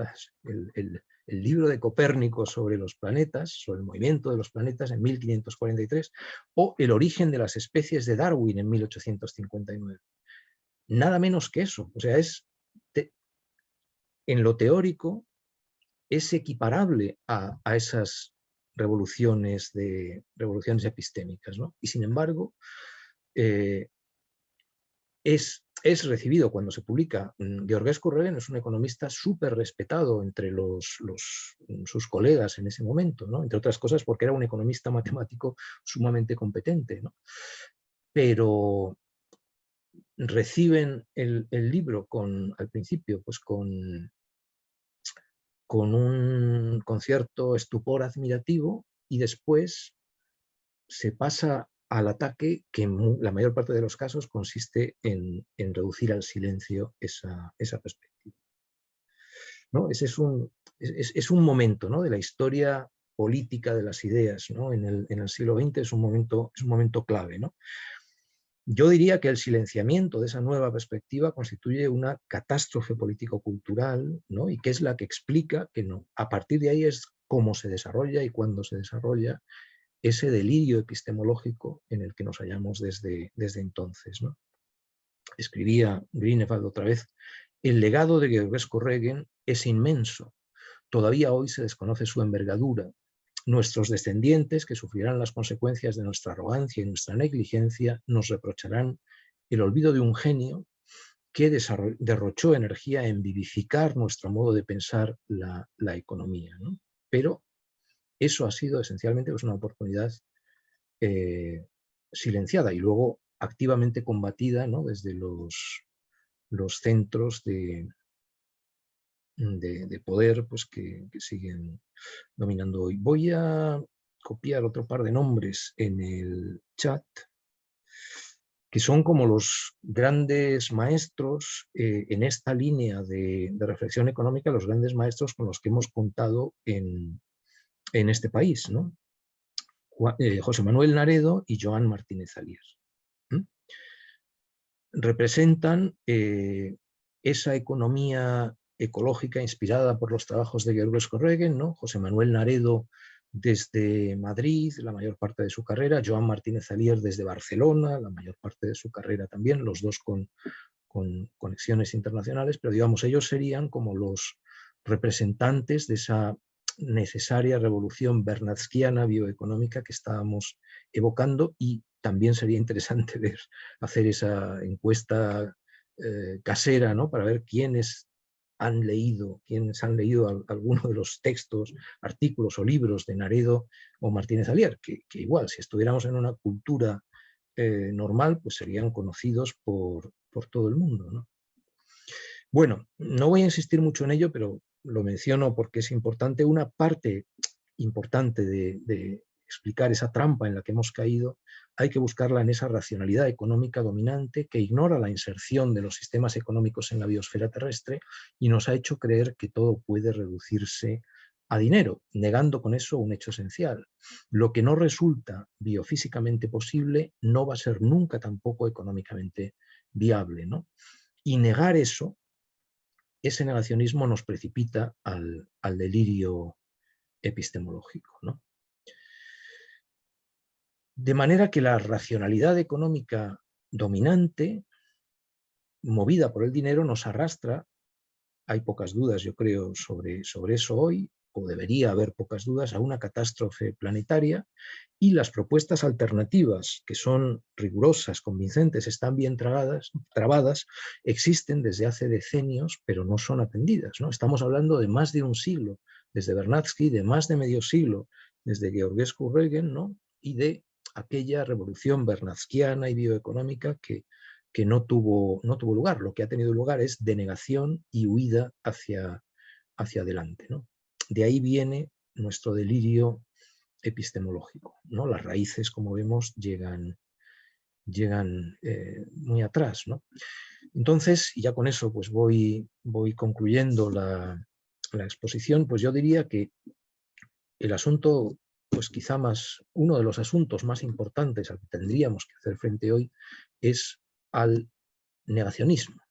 El libro de Copérnico sobre los planetas, sobre el movimiento de los planetas en 1543, o El origen de las especies de Darwin en 1859. Nada menos que eso, o sea, en lo teórico es equiparable a esas revoluciones epistémicas, ¿no? Y sin embargo, es recibido cuando se publica. Georgescu-Roegen es un economista súper respetado entre sus colegas en ese momento, ¿no? Entre otras cosas porque era un economista matemático sumamente competente, ¿no? Pero reciben el libro al principio pues con un cierto estupor admirativo, y después se pasa al ataque que en la mayor parte de los casos consiste en reducir al silencio esa perspectiva, ¿no? Ese es un momento, ¿no?, de la historia política de las ideas, ¿no?, en el siglo XX. Es un momento clave, ¿no? Yo diría que el silenciamiento de esa nueva perspectiva constituye una catástrofe político-cultural, ¿no?, y que es la que explica que a partir de ahí es cómo se desarrolla y cuándo se desarrolla ese delirio epistemológico en el que nos hallamos desde entonces, ¿no? Escribía Grünewald otra vez: el legado de Georgescu-Roegen es inmenso. Todavía hoy se desconoce su envergadura. Nuestros descendientes, que sufrirán las consecuencias de nuestra arrogancia y nuestra negligencia, nos reprocharán el olvido de un genio que derrochó energía en vivificar nuestro modo de pensar la economía, ¿no? Pero eso ha sido esencialmente, pues, una oportunidad silenciada y luego activamente combatida, ¿no?, desde los centros de poder, pues, que siguen dominando hoy. Voy a copiar otro par de nombres en el chat. que son como los grandes maestros en esta línea de reflexión económica, los grandes maestros con los que hemos contado en este país, ¿no? José Manuel Naredo y Joan Martínez Alier. Representan esa economía ecológica inspirada por los trabajos de Georges Corregen, ¿no? José Manuel Naredo desde Madrid, la mayor parte de su carrera, Joan Martínez Alier desde Barcelona, la mayor parte de su carrera también, los dos con conexiones internacionales, pero digamos, ellos serían como los representantes de esa necesaria revolución bernatskiana bioeconómica que estábamos evocando, y también sería interesante hacer esa encuesta casera, ¿no? Para ver quienes han leído alguno de los textos, artículos o libros de Naredo o Martínez Alier, que igual, si estuviéramos en una cultura normal, pues serían conocidos por todo el mundo, ¿no? Bueno, no voy a insistir mucho en ello, pero lo menciono porque es importante. Una parte importante de explicar esa trampa en la que hemos caído, hay que buscarla en esa racionalidad económica dominante que ignora la inserción de los sistemas económicos en la biosfera terrestre y nos ha hecho creer que todo puede reducirse a dinero, negando con eso un hecho esencial. Lo que no resulta biofísicamente posible no va a ser nunca tampoco económicamente viable, ¿no? Y negar eso, ese negacionismo nos precipita al delirio epistemológico, ¿no? De manera que la racionalidad económica dominante, movida por el dinero, nos arrastra, hay pocas dudas yo creo sobre eso hoy, o debería haber pocas dudas, a una catástrofe planetaria, y las propuestas alternativas, que son rigurosas, convincentes, están bien trabadas, existen desde hace decenios, pero no son atendidas, ¿no? Estamos hablando de más de un siglo, desde Bernatsky, de más de medio siglo, desde Georges Corregen, ¿no? Y de aquella revolución bernatskiana y bioeconómica que no tuvo lugar. Lo que ha tenido lugar es denegación y huida hacia adelante, ¿no? De ahí viene nuestro delirio epistemológico, ¿no? Las raíces, como vemos, llegan muy atrás, ¿no? Entonces, y ya con eso pues voy concluyendo la exposición, pues yo diría que el asunto, pues quizá uno de los asuntos más importantes al que tendríamos que hacer frente hoy es al negacionismo.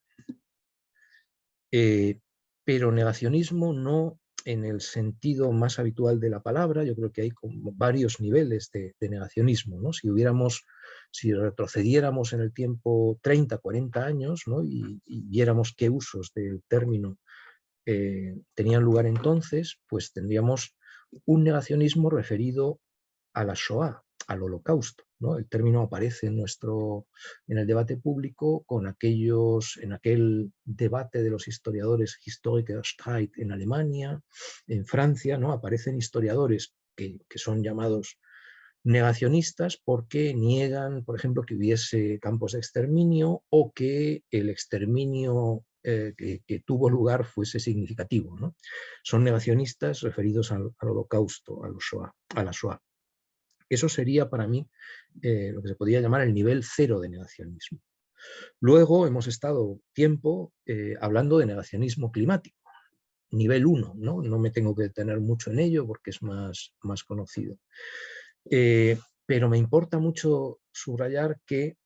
Pero negacionismo no en el sentido más habitual de la palabra. Yo creo que hay como varios niveles de negacionismo, ¿no? Si retrocediéramos en el tiempo 30, 40 años, ¿no? y viéramos qué usos del término tenían lugar entonces, pues tendríamos un negacionismo referido a la Shoah, al Holocausto, ¿no? El término aparece en el debate público en aquel debate de los historiadores Historiker Streit en Alemania, en Francia, ¿no? Aparecen historiadores que son llamados negacionistas porque niegan, por ejemplo, que hubiese campos de exterminio o que el exterminio que tuvo lugar fuese significativo, ¿no? Son negacionistas referidos al Holocausto, a la Shoah. Eso sería para mí lo que se podría llamar el nivel cero de negacionismo. Luego hemos estado tiempo hablando de negacionismo climático, nivel 1, ¿no? No me tengo que detener mucho en ello porque es más conocido. Pero me importa mucho subrayar que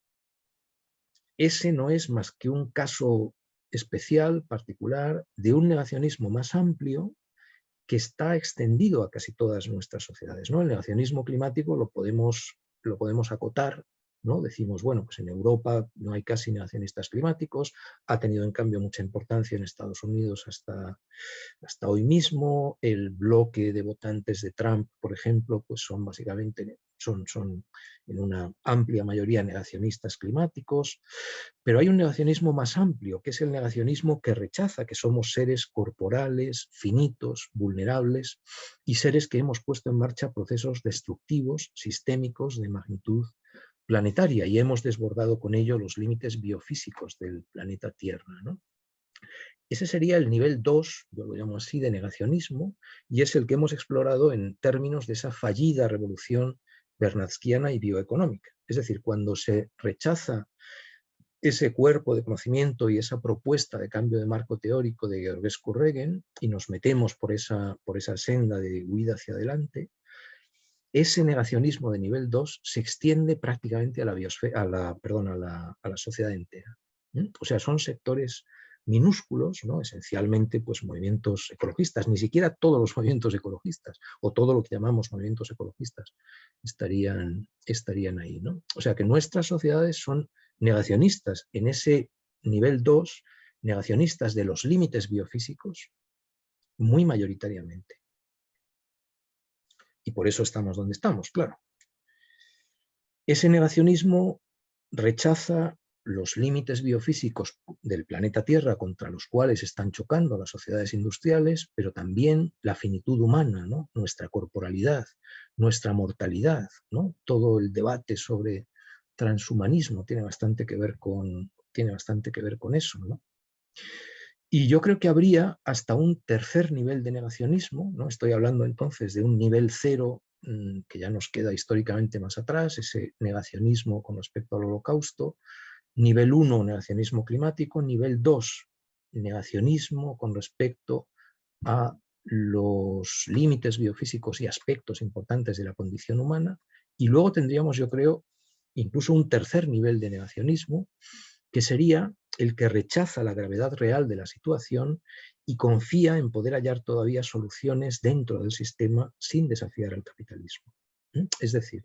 ese no es más que un caso especial, particular, de un negacionismo más amplio que está extendido a casi todas nuestras sociedades, ¿no? El negacionismo climático lo podemos acotar, ¿no? Decimos, bueno, pues en Europa no hay casi negacionistas climáticos, ha tenido en cambio mucha importancia en Estados Unidos hasta hoy mismo. El bloque de votantes de Trump, por ejemplo, pues son básicamente son en una amplia mayoría negacionistas climáticos, pero hay un negacionismo más amplio, que es el negacionismo que rechaza que somos seres corporales, finitos, vulnerables, y seres que hemos puesto en marcha procesos destructivos, sistémicos, de magnitud planetaria, y hemos desbordado con ello los límites biofísicos del planeta Tierra, ¿no? Ese sería el nivel 2, yo lo llamo así, de negacionismo, y es el que hemos explorado en términos de esa fallida revolución bernatskiana y bioeconómica. Es decir, cuando se rechaza ese cuerpo de conocimiento y esa propuesta de cambio de marco teórico de Georgescu Regen y nos metemos por esa senda de huida hacia adelante, ese negacionismo de nivel 2 se extiende prácticamente a la sociedad entera. O sea, son sectores minúsculos, ¿no? Esencialmente pues, movimientos ecologistas, ni siquiera todos los movimientos ecologistas o todo lo que llamamos movimientos ecologistas estarían ahí, ¿no? O sea que nuestras sociedades son negacionistas en ese nivel 2, negacionistas de los límites biofísicos muy mayoritariamente. Y por eso estamos donde estamos, claro. Ese negacionismo rechaza los límites biofísicos del planeta Tierra contra los cuales están chocando las sociedades industriales, pero también la finitud humana, ¿no? Nuestra corporalidad, nuestra mortalidad, ¿no? Todo el debate sobre transhumanismo tiene bastante que ver con eso, ¿no? Y yo creo que habría hasta un tercer nivel de negacionismo, ¿no? Estoy hablando entonces de un nivel 0 que ya nos queda históricamente más atrás, ese negacionismo con respecto al Holocausto. Nivel 1, negacionismo climático. Nivel 2, negacionismo con respecto a los límites biofísicos y aspectos importantes de la condición humana. Y luego tendríamos, yo creo, incluso un tercer nivel de negacionismo, que sería el que rechaza la gravedad real de la situación y confía en poder hallar todavía soluciones dentro del sistema sin desafiar al capitalismo. Es decir,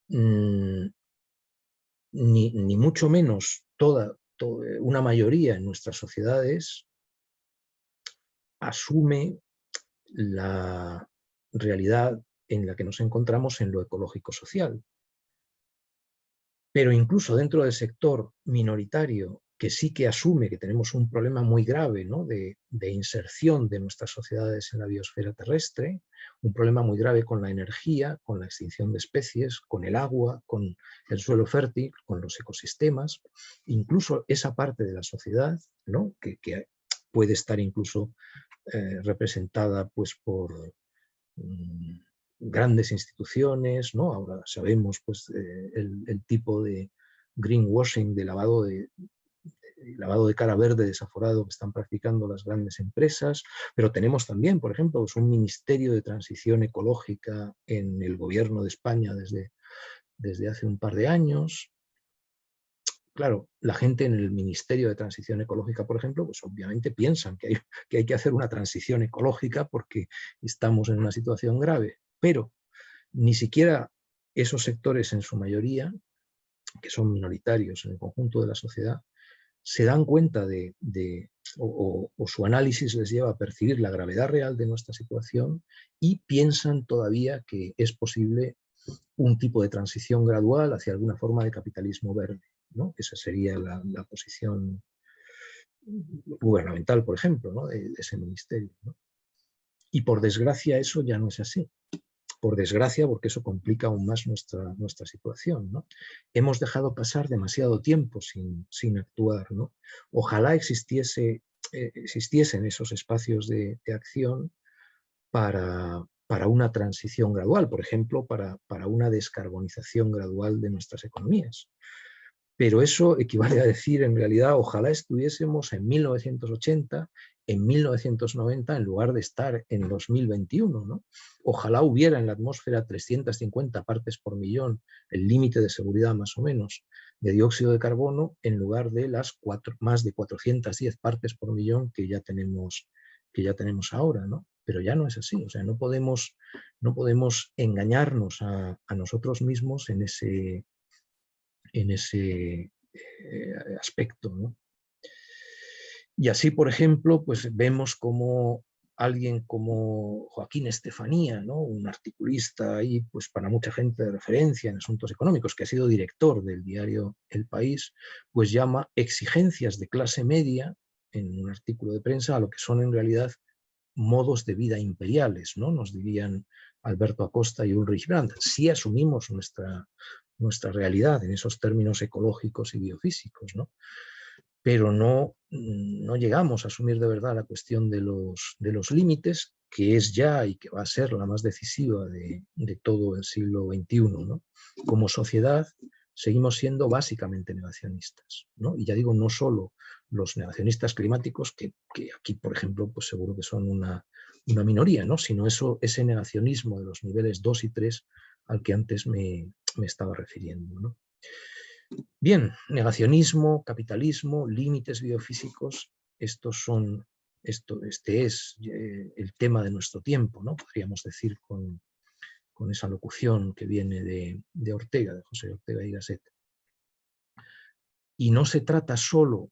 ni mucho menos una mayoría en nuestras sociedades asume la realidad en la que nos encontramos en lo ecológico-social. Pero incluso dentro del sector minoritario, que sí que asume que tenemos un problema muy grave, ¿no? de inserción de nuestras sociedades en la biosfera terrestre, un problema muy grave con la energía, con la extinción de especies, con el agua, con el suelo fértil, con los ecosistemas, incluso esa parte de la sociedad, ¿no? que puede estar incluso representada pues, por grandes instituciones, ¿no? Ahora sabemos pues, el tipo de greenwashing, de lavado de cara verde desaforado que están practicando las grandes empresas, pero tenemos también, por ejemplo, pues un ministerio de transición ecológica en el gobierno de España desde hace un par de años. Claro, la gente en el Ministerio de Transición Ecológica, por ejemplo, pues obviamente piensan que hay que hacer una transición ecológica porque estamos en una situación grave, pero ni siquiera esos sectores en su mayoría, que son minoritarios en el conjunto de la sociedad, se dan cuenta o su análisis les lleva a percibir la gravedad real de nuestra situación y piensan todavía que es posible un tipo de transición gradual hacia alguna forma de capitalismo verde, ¿no? Esa sería la posición gubernamental, por ejemplo, ¿no? de ese ministerio, ¿no? Y por desgracia eso ya no es así. Por desgracia, porque eso complica aún más nuestra situación, ¿no? Hemos dejado pasar demasiado tiempo sin actuar, ¿no? Ojalá existiesen esos espacios de acción para una transición gradual, por ejemplo, para una descarbonización gradual de nuestras economías. Pero eso equivale a decir, en realidad, ojalá estuviésemos en 1980, en 1990, en lugar de estar en 2021, ¿no? Ojalá hubiera en la atmósfera 350 partes por millón, el límite de seguridad más o menos, de dióxido de carbono, en lugar de las más de 410 partes por millón que ya tenemos ahora, ¿no? Pero ya no es así, o sea, no podemos engañarnos a nosotros mismos en ese aspecto, ¿no? Y así, por ejemplo, pues vemos como alguien como Joaquín Estefanía, ¿no? Un articulista ahí, pues para mucha gente de referencia en asuntos económicos, que ha sido director del diario El País, pues llama exigencias de clase media, en un artículo de prensa, a lo que son en realidad modos de vida imperiales, ¿no? Nos dirían Alberto Acosta y Ulrich Brandt, si asumimos nuestra realidad en esos términos ecológicos y biofísicos, ¿no? Pero no llegamos a asumir de verdad la cuestión de los límites, que es ya y que va a ser la más decisiva de todo el siglo XXI, ¿no? Como sociedad seguimos siendo básicamente negacionistas, ¿no? Y ya digo, no solo los negacionistas climáticos, que aquí, por ejemplo, pues seguro que son una minoría, ¿no? Sino ese negacionismo de los niveles 2 y 3 al que antes me estaba refiriendo, ¿no? Bien, negacionismo, capitalismo, límites biofísicos, este es el tema de nuestro tiempo, ¿no? Podríamos decir con esa locución que viene de Ortega, de José Ortega y Gasset. Y no se trata solo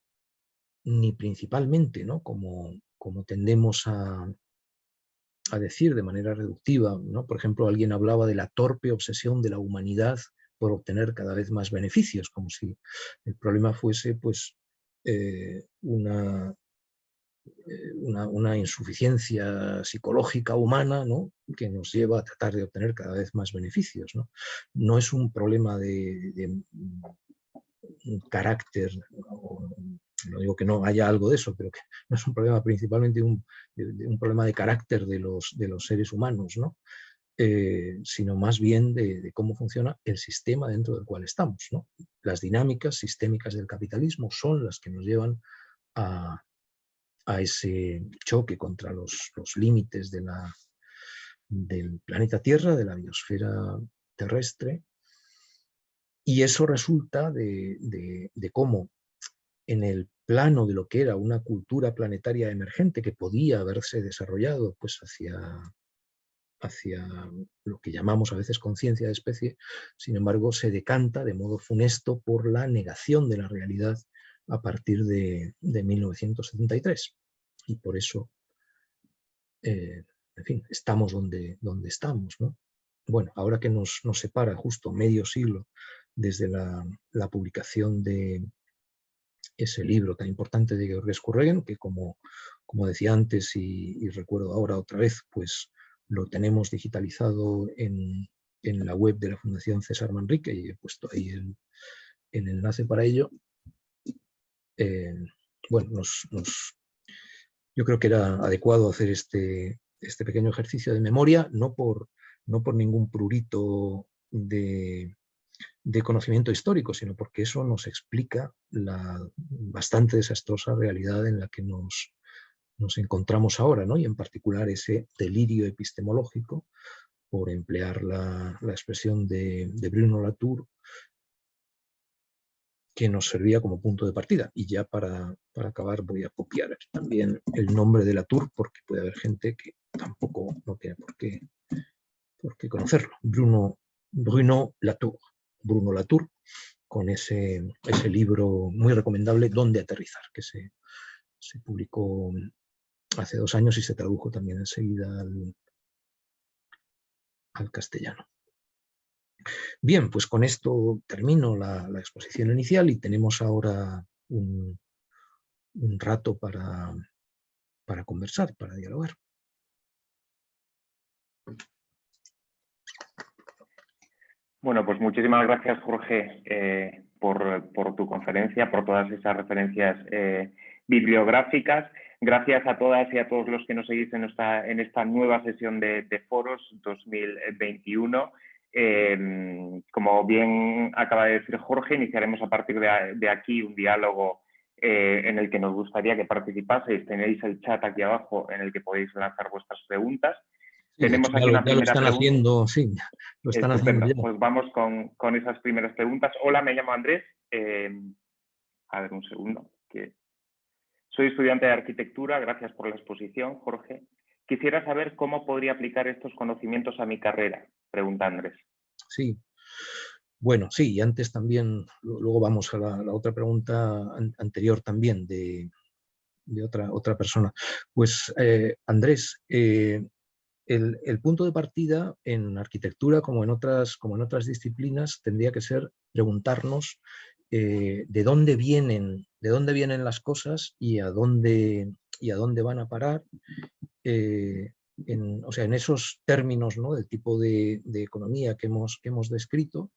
ni principalmente, ¿no? como tendemos a decir de manera reductiva, ¿no? Por ejemplo, alguien hablaba de la torpe obsesión de la humanidad por obtener cada vez más beneficios, como si el problema fuese pues, una insuficiencia psicológica humana, ¿no? Que nos lleva a tratar de obtener cada vez más beneficios, ¿no? No es un problema de un carácter, no digo que no haya algo de eso, pero que no es un problema principalmente un problema de carácter de los seres humanos, ¿no? Sino más bien de cómo funciona el sistema dentro del cual estamos, ¿no? Las dinámicas sistémicas del capitalismo son las que nos llevan a ese choque contra los límites del planeta Tierra, de la biosfera terrestre, y eso resulta de cómo en el plano de lo que era una cultura planetaria emergente que podía haberse desarrollado pues hacia lo que llamamos a veces conciencia de especie, sin embargo se decanta de modo funesto por la negación de la realidad a partir de 1973. Y por eso, en fin, estamos donde estamos, ¿no? Bueno, ahora que nos separa justo medio siglo desde la publicación de ese libro tan importante de Georges Courregen, que como decía antes y recuerdo ahora otra vez, pues lo tenemos digitalizado en la web de la Fundación César Manrique y he puesto ahí el enlace para ello. Bueno, yo creo que era adecuado hacer este pequeño ejercicio de memoria, no por ningún prurito de conocimiento histórico, sino porque eso nos explica la bastante desastrosa realidad en la que nos encontramos ahora, ¿no? Y en particular ese delirio epistemológico, por emplear la expresión de Bruno Latour, que nos servía como punto de partida. Y ya para acabar voy a copiar aquí también el nombre de Latour, porque puede haber gente que tampoco no tiene por qué conocerlo. Bruno Latour, con ese libro muy recomendable, Dónde aterrizar, que se publicó hace 2 años y se tradujo también enseguida al castellano. Bien, pues con esto termino la exposición inicial y tenemos ahora un rato para conversar, para dialogar. Bueno, pues muchísimas gracias, Jorge, por tu conferencia, por todas esas referencias bibliográficas. Gracias a todas y a todos los que nos seguís en esta nueva sesión de Foros 2021. Como bien acaba de decir Jorge, iniciaremos a partir de aquí un diálogo en el que nos gustaría que participaseis. Tenéis el chat aquí abajo en el que podéis lanzar vuestras preguntas. Sí, tenemos aquí una primera pregunta. Haciendo, sí, lo están haciendo ya. Pues vamos con esas primeras preguntas. Hola, me llamo Andrés. A ver, un segundo. Soy estudiante de arquitectura. Gracias por la exposición, Jorge. Quisiera saber cómo podría aplicar estos conocimientos a mi carrera, pregunta Andrés. Sí. Bueno, sí, y antes también, luego vamos a la otra pregunta anterior también de otra persona. Pues, Andrés, el punto de partida en arquitectura, como en otras disciplinas, tendría que ser preguntarnos de dónde vienen las cosas y a dónde van a parar, o sea, en esos términos, ¿no?, del tipo de economía que hemos descrito.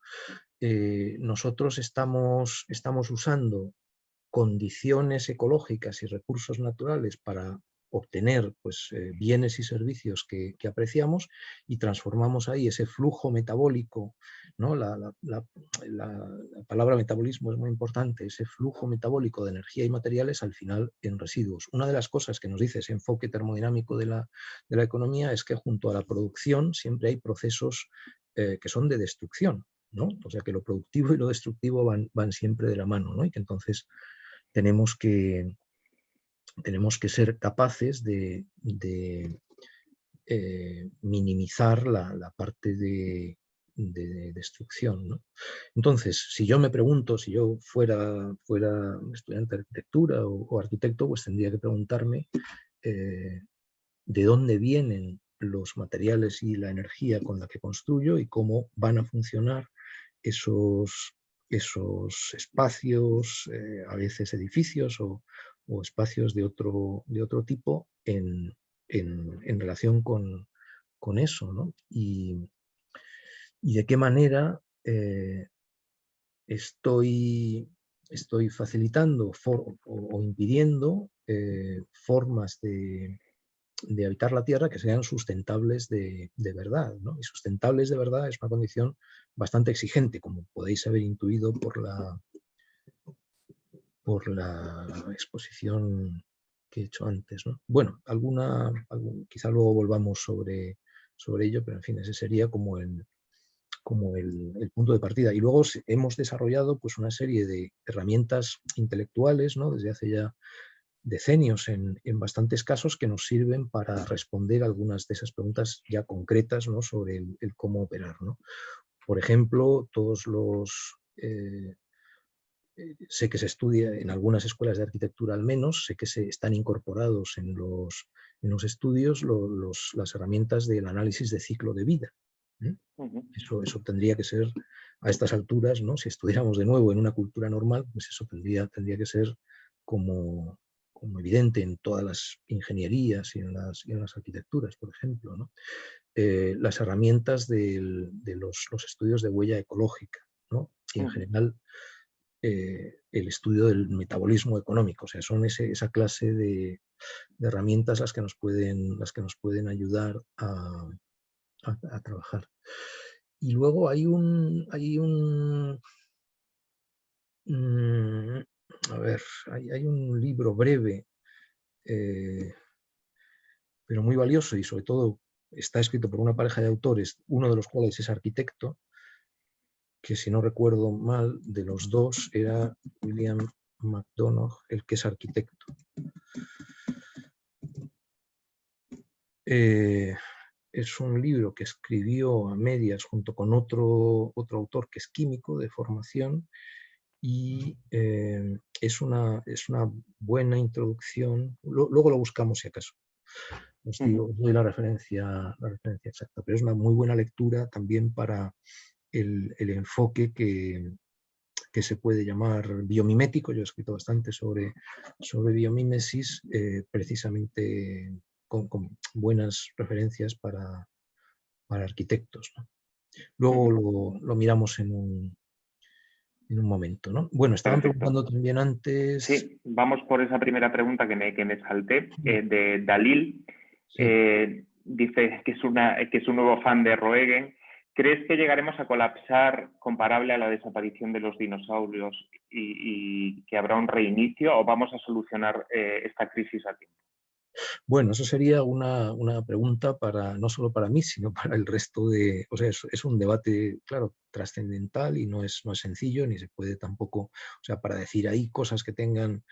Nosotros estamos usando condiciones ecológicas y recursos naturales para obtener pues, bienes y servicios que apreciamos y transformamos ahí ese flujo metabólico, ¿no? La palabra metabolismo es muy importante, ese flujo metabólico de energía y materiales al final en residuos. Una de las cosas que nos dice ese enfoque termodinámico de la economía es que junto a la producción siempre hay procesos que son de destrucción, ¿no? O sea que lo productivo y lo destructivo van siempre de la mano, ¿no? Y que entonces tenemos que ser capaces de minimizar la parte de destrucción, ¿no? Entonces, si yo me pregunto, si yo fuera estudiante de arquitectura o arquitecto, pues tendría que preguntarme de dónde vienen los materiales y la energía con la que construyo y cómo van a funcionar esos espacios, a veces edificios o espacios de otro tipo en relación con eso, ¿no? Y de qué manera estoy facilitando o impidiendo formas de habitar la Tierra que sean sustentables de verdad, ¿no? Y sustentables de verdad es una condición bastante exigente, como podéis haber intuido por la exposición que he hecho antes, ¿no? Bueno, quizá luego volvamos sobre ello, pero en fin, ese sería como el punto de partida. Y luego hemos desarrollado pues, una serie de herramientas intelectuales, ¿no? Desde hace ya decenios en bastantes casos que nos sirven para responder algunas de esas preguntas ya concretas, ¿no? Sobre el cómo operar, ¿no? Por ejemplo, sé que se estudia en algunas escuelas de arquitectura al menos, sé que se están incorporados en los estudios las herramientas del análisis de ciclo de vida. Eso tendría que ser a estas alturas, ¿no? Si estudiáramos de nuevo en una cultura normal, pues eso tendría que ser como evidente en todas las ingenierías y en las arquitecturas, por ejemplo, ¿no? Las herramientas de los estudios de huella ecológica, ¿no? Y en general el estudio del metabolismo económico, o sea, son esa clase de herramientas las que nos pueden ayudar a trabajar. Y luego hay un libro breve, pero muy valioso y sobre todo está escrito por una pareja de autores, uno de los cuales es arquitecto, que si no recuerdo mal, de los dos era William McDonough, el que es arquitecto. Es un libro que escribió a medias junto con otro autor que es químico de formación y es una buena introducción. Luego lo buscamos si acaso. Os doy la referencia exacta, pero es una muy buena lectura también para el enfoque que se puede llamar biomimético. Yo he escrito bastante sobre biomímesis, precisamente con buenas referencias para arquitectos, ¿no? Luego lo miramos en un momento, ¿no? Bueno, estaban preguntando también antes... Sí, vamos por esa primera pregunta que me salté, de Dalil. Sí. Dice que es un nuevo fan de Roegen. ¿Crees que llegaremos a colapsar comparable a la desaparición de los dinosaurios y que habrá un reinicio o vamos a solucionar esta crisis a tiempo? Bueno, eso sería una pregunta no solo para mí, sino para el resto de... O sea, es un debate, claro, trascendental y no es sencillo, ni se puede tampoco... O sea, para decir ahí cosas que tengan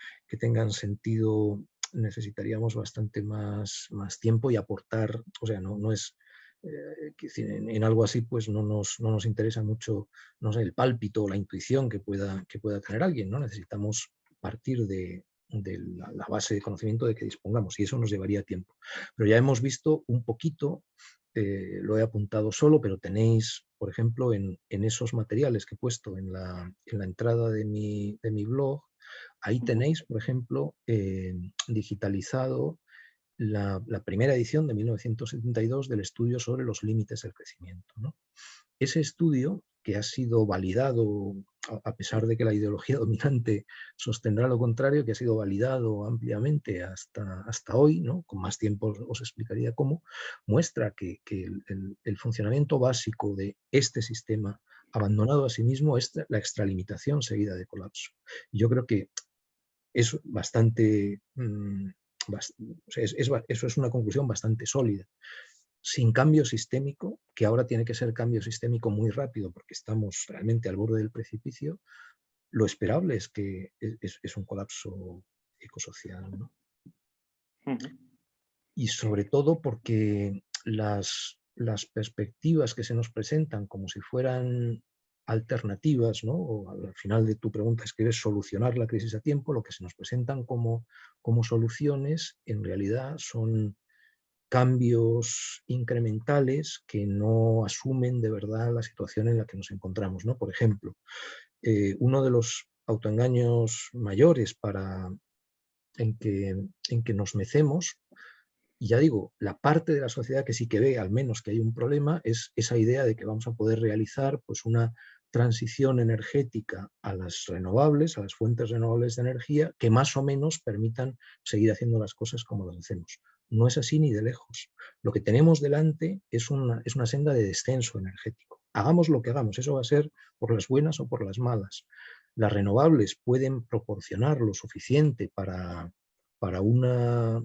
sentido necesitaríamos bastante más tiempo y aportar... O sea, no es... en algo así pues no nos interesa mucho, no sé, el pálpito o la intuición que pueda tener alguien, ¿no? Necesitamos partir de la base de conocimiento de que dispongamos y eso nos llevaría tiempo. Pero ya hemos visto un poquito, lo he apuntado solo, pero tenéis, por ejemplo, en esos materiales que he puesto en la entrada de mi blog, ahí tenéis, por ejemplo, digitalizado la primera edición de 1972 del estudio sobre los límites del crecimiento, ¿no? Ese estudio, que ha sido validado a pesar de que la ideología dominante sostendrá lo contrario, que ha sido validado ampliamente hasta hoy, ¿no? Con más tiempo os explicaría cómo, muestra que el funcionamiento básico de este sistema abandonado a sí mismo es la extralimitación seguida de colapso. Yo creo que es bastante, eso es una conclusión bastante sólida. Sin cambio sistémico, que ahora tiene que ser cambio sistémico muy rápido porque estamos realmente al borde del precipicio, lo esperable es que es un colapso ecosocial, ¿no? Y sobre todo porque las perspectivas que se nos presentan como si fueran alternativas, ¿no? O al final de tu pregunta escribes solucionar la crisis a tiempo, lo que se nos presentan como soluciones en realidad son cambios incrementales que no asumen de verdad la situación en la que nos encontramos, ¿no? Por ejemplo, uno de los autoengaños mayores en que nos mecemos, y ya digo, la parte de la sociedad que sí que ve al menos que hay un problema es esa idea de que vamos a poder realizar pues, una transición energética a las renovables, a las fuentes renovables de energía, que más o menos permitan seguir haciendo las cosas como las hacemos. No es así ni de lejos. Lo que tenemos delante es una senda de descenso energético. Hagamos lo que hagamos, eso va a ser por las buenas o por las malas. Las renovables pueden proporcionar lo suficiente para una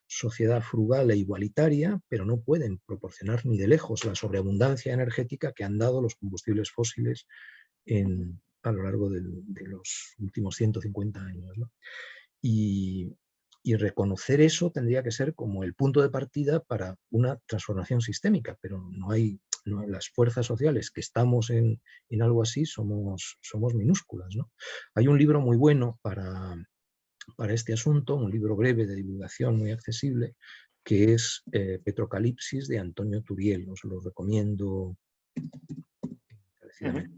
sociedad frugal e igualitaria, pero no pueden proporcionar ni de lejos la sobreabundancia energética que han dado los combustibles fósiles a lo largo de los últimos 150 años, ¿no? Y reconocer eso tendría que ser como el punto de partida para una transformación sistémica, pero las fuerzas sociales que estamos en algo así somos minúsculas, ¿no? Hay un libro muy bueno para este asunto, un libro breve de divulgación muy accesible, que es Petrocalipsis de Antonio Turiel. Os lo recomiendo encarecidamente.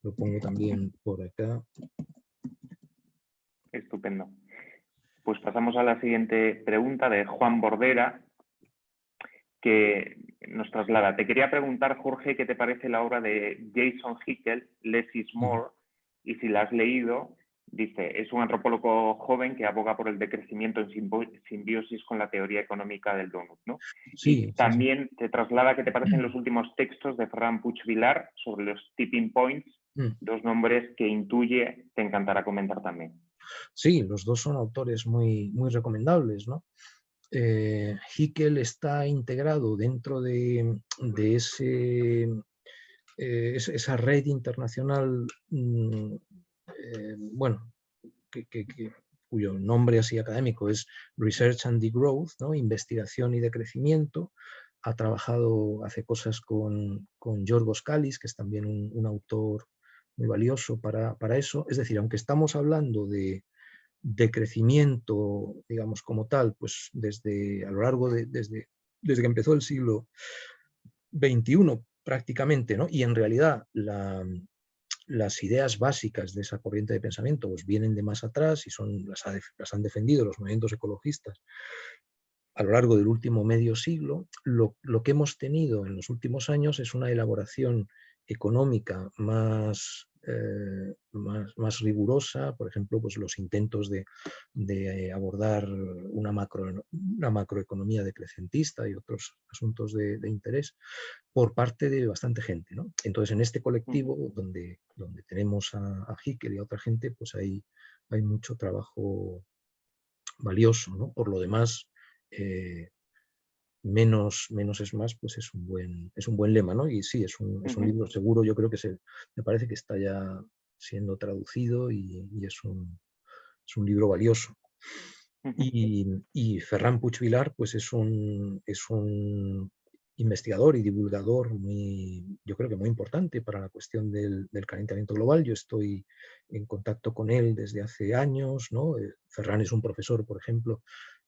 Lo pongo también por acá. Estupendo. Pues pasamos a la siguiente pregunta de Juan Bordera, que nos traslada. Te quería preguntar, Jorge, ¿qué te parece la obra de Jason Hickel, Less is More? Y si la has leído, dice, es un antropólogo joven que aboga por el decrecimiento en simbiosis con la teoría económica del donut, ¿no? Sí, y también te traslada qué te parecen los últimos textos de Ferran Puig-Vilar sobre los tipping points, dos nombres que intuye te encantará comentar también. Sí, los dos son autores muy, muy recomendables, ¿no? Hickel está integrado dentro de esa red internacional, bueno, cuyo nombre así académico es Research and Degrowth, ¿no? Investigación y decrecimiento. Ha trabajado, hace cosas con Giorgos Kallis, que es también un autor muy valioso para eso. Es decir, aunque estamos hablando de crecimiento, digamos, como tal, pues desde a lo largo desde que empezó el siglo XXI prácticamente, ¿no? Y en realidad las ideas básicas de esa corriente de pensamiento pues vienen de más atrás y las han defendido los movimientos ecologistas a lo largo del último medio siglo. Lo que hemos tenido en los últimos años es una elaboración económica más rigurosa, por ejemplo, pues los intentos de abordar una macroeconomía decrecentista y otros asuntos de interés por parte de bastante gente, ¿no? Entonces, en este colectivo donde tenemos a Hickel y a otra gente, pues hay mucho trabajo valioso, ¿no? Por lo demás, menos es más, pues es un buen lema, ¿no? Y sí, es un libro seguro, yo creo que me parece que está ya siendo traducido y es un libro valioso. Y Ferran Puig-Vilar pues es un investigador y divulgador yo creo que muy importante para la cuestión del calentamiento global. Yo estoy en contacto con él desde hace años, ¿no? Ferran es un profesor, por ejemplo,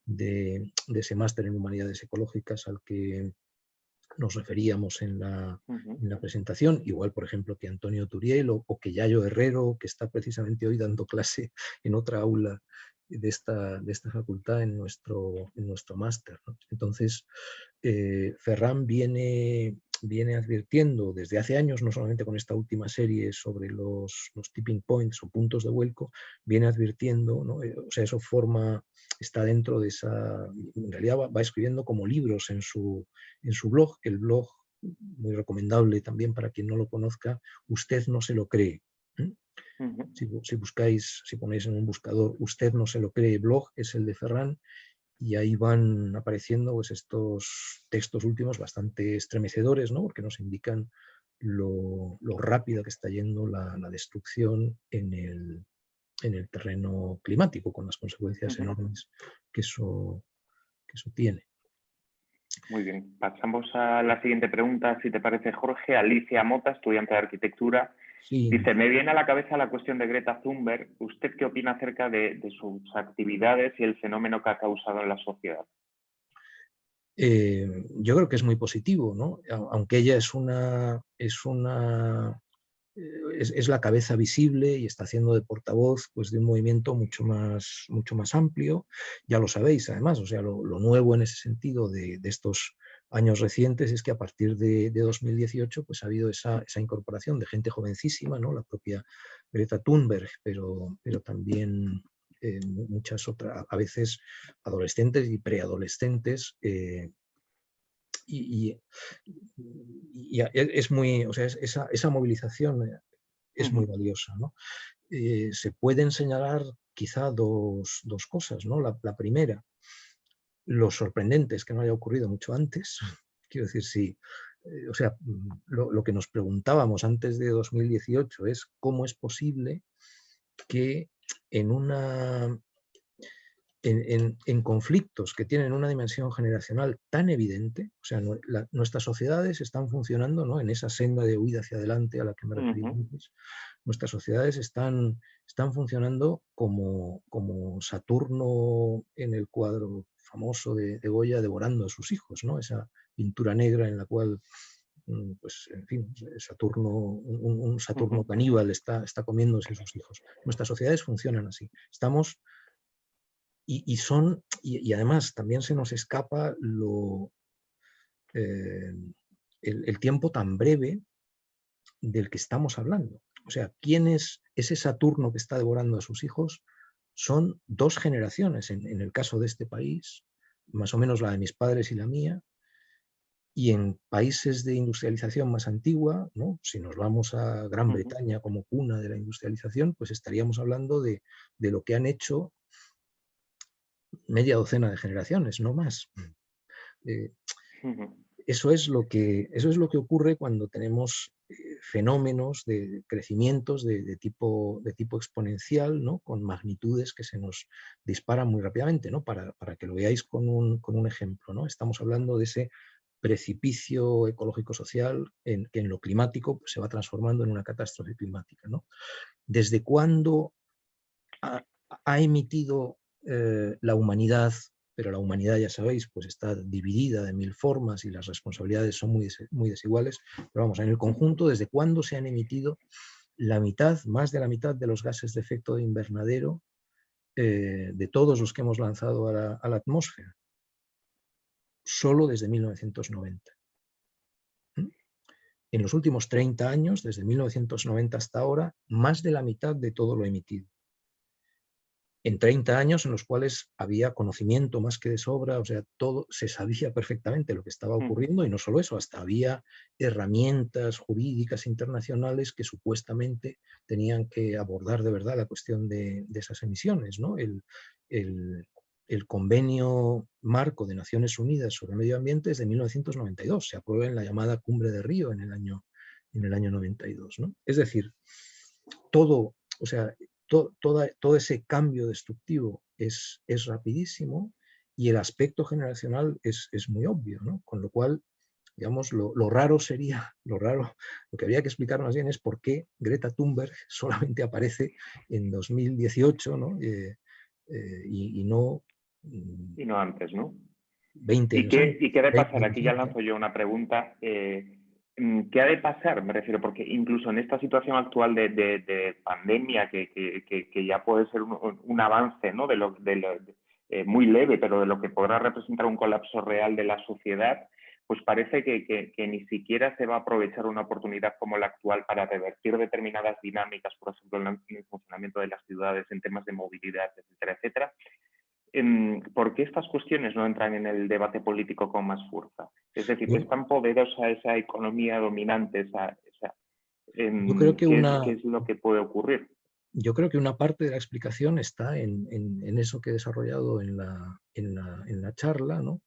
de ese máster en Humanidades Ecológicas al que nos referíamos en la presentación, igual por ejemplo que Antonio Turiel o que Yayo Herrero, que está precisamente hoy dando clase en otra aula de esta facultad en nuestro máster, ¿no? Entonces, Ferran viene viene advirtiendo desde hace años, no solamente con esta última serie sobre los tipping points o puntos de vuelco, viene advirtiendo, ¿no? O sea, eso está dentro de esa, en realidad va escribiendo como libros en su blog, el blog muy recomendable también para quien no lo conozca, Usted no se lo cree. Si buscáis, si ponéis en un buscador Usted no se lo cree blog, es el de Ferran, y ahí van apareciendo pues, estos textos últimos bastante estremecedores, ¿no? Porque nos indican lo rápida que está yendo la destrucción en el terreno climático, con las consecuencias enormes que eso tiene. Muy bien, pasamos a la siguiente pregunta, si te parece, Jorge. Alicia Mota, estudiante de arquitectura. Sí. Dice, me viene a la cabeza la cuestión de Greta Thunberg. ¿Usted qué opina acerca de sus actividades y el fenómeno que ha causado en la sociedad? Yo creo que es muy positivo, ¿no? Aunque ella es la cabeza visible y está haciendo de portavoz pues, de un movimiento mucho más amplio. Ya lo sabéis, además, o sea, lo nuevo en ese sentido de estos años recientes es que a partir de 2018 pues, ha habido esa incorporación de gente jovencísima, ¿no? La propia Greta Thunberg, pero también muchas otras, a veces adolescentes y preadolescentes, y es muy, o sea, esa movilización es muy valiosa, ¿no? Se pueden señalar quizá dos cosas, ¿no? La primera, lo sorprendente es que no haya ocurrido mucho antes. Quiero decir, sí, o sea, lo que nos preguntábamos antes de 2018 es cómo es posible que en conflictos que tienen una dimensión generacional tan evidente, o sea, nuestras sociedades están funcionando, ¿no? En esa senda de huida hacia adelante a la que me referí antes. Nuestras sociedades están funcionando como Saturno en el cuadro famoso de Goya devorando a sus hijos, ¿no? Esa pintura negra en la cual, pues, en fin, Saturno, un Saturno caníbal está comiéndose a sus hijos. Nuestras sociedades funcionan así. Estamos y además también se nos escapa el tiempo tan breve del que estamos hablando. O sea, ¿quién es ese Saturno que está devorando a sus hijos? Son dos generaciones, en el caso de este país, más o menos la de mis padres y la mía, y en países de industrialización más antigua, ¿no? Si nos vamos a Gran Bretaña como cuna de la industrialización, pues estaríamos hablando de lo que han hecho media docena de generaciones, no más. Eso es lo que ocurre cuando tenemos fenómenos de crecimientos de tipo exponencial, ¿no? Con magnitudes que se nos disparan muy rápidamente, ¿no? Para que lo veáis con un ejemplo, ¿no? Estamos hablando de ese precipicio ecológico-social que en lo climático pues, se va transformando en una catástrofe climática, ¿no? ¿Desde cuándo ha emitido la humanidad? Pero la humanidad, ya sabéis, pues está dividida de mil formas y las responsabilidades son muy desiguales. Pero vamos, en el conjunto, ¿desde cuándo se han emitido más de la mitad de los gases de efecto de invernadero de todos los que hemos lanzado a la atmósfera? Solo desde 1990. En los últimos 30 años, desde 1990 hasta ahora, más de la mitad de todo lo emitido. En 30 años en los cuales había conocimiento más que de sobra, o sea, todo se sabía perfectamente lo que estaba ocurriendo y no solo eso, hasta había herramientas jurídicas internacionales que supuestamente tenían que abordar de verdad la cuestión de esas emisiones, ¿no? El convenio marco de Naciones Unidas sobre el medio ambiente es de 1992, se aprueba en la llamada Cumbre de Río en el año 92, ¿no? Es decir, todo ese cambio destructivo es rapidísimo y el aspecto generacional es muy obvio, ¿no? Con lo cual, digamos, lo raro sería, lo que habría que explicar más bien es por qué Greta Thunberg solamente aparece en 2018, ¿no? Y no... Y no antes, ¿no? 20 años antes. ¿Y qué ha de pasar? Aquí ya lanzo yo una pregunta. ¿Qué ha de pasar? Me refiero, porque incluso en esta situación actual de pandemia, que ya puede ser un avance, ¿no? Muy leve, pero de lo que podrá representar un colapso real de la sociedad, pues parece que ni siquiera se va a aprovechar una oportunidad como la actual para revertir determinadas dinámicas, por ejemplo, en el funcionamiento de las ciudades, en temas de movilidad, etcétera, etcétera. ¿Por qué estas cuestiones no entran en el debate político con más fuerza? Es decir, ¿es tan poderosa esa economía dominante? Yo creo que ¿Qué es lo que puede ocurrir? Yo creo que una parte de la explicación está en eso que he desarrollado en la charla, ¿no?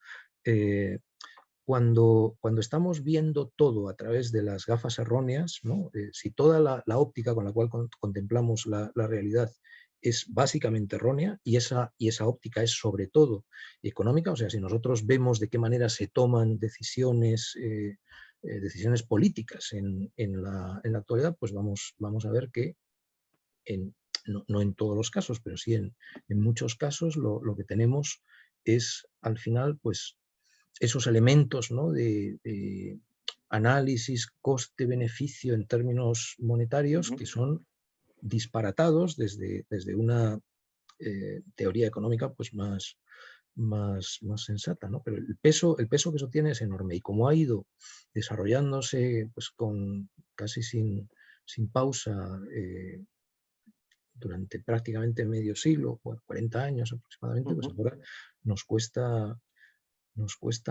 Cuando estamos viendo todo a través de las gafas erróneas, ¿no? Si toda la óptica con la cual contemplamos la realidad es básicamente errónea y esa óptica es sobre todo económica, o sea, si nosotros vemos de qué manera se toman decisiones políticas en la actualidad, pues vamos a ver que no en todos los casos, pero sí en muchos casos lo que tenemos es al final pues esos elementos, ¿no? de análisis coste-beneficio en términos monetarios que son disparatados desde una teoría económica pues más sensata, ¿no? Pero el peso que eso tiene es enorme y como ha ido desarrollándose pues casi sin pausa durante prácticamente medio siglo, 40 años aproximadamente, pues ahora nos cuesta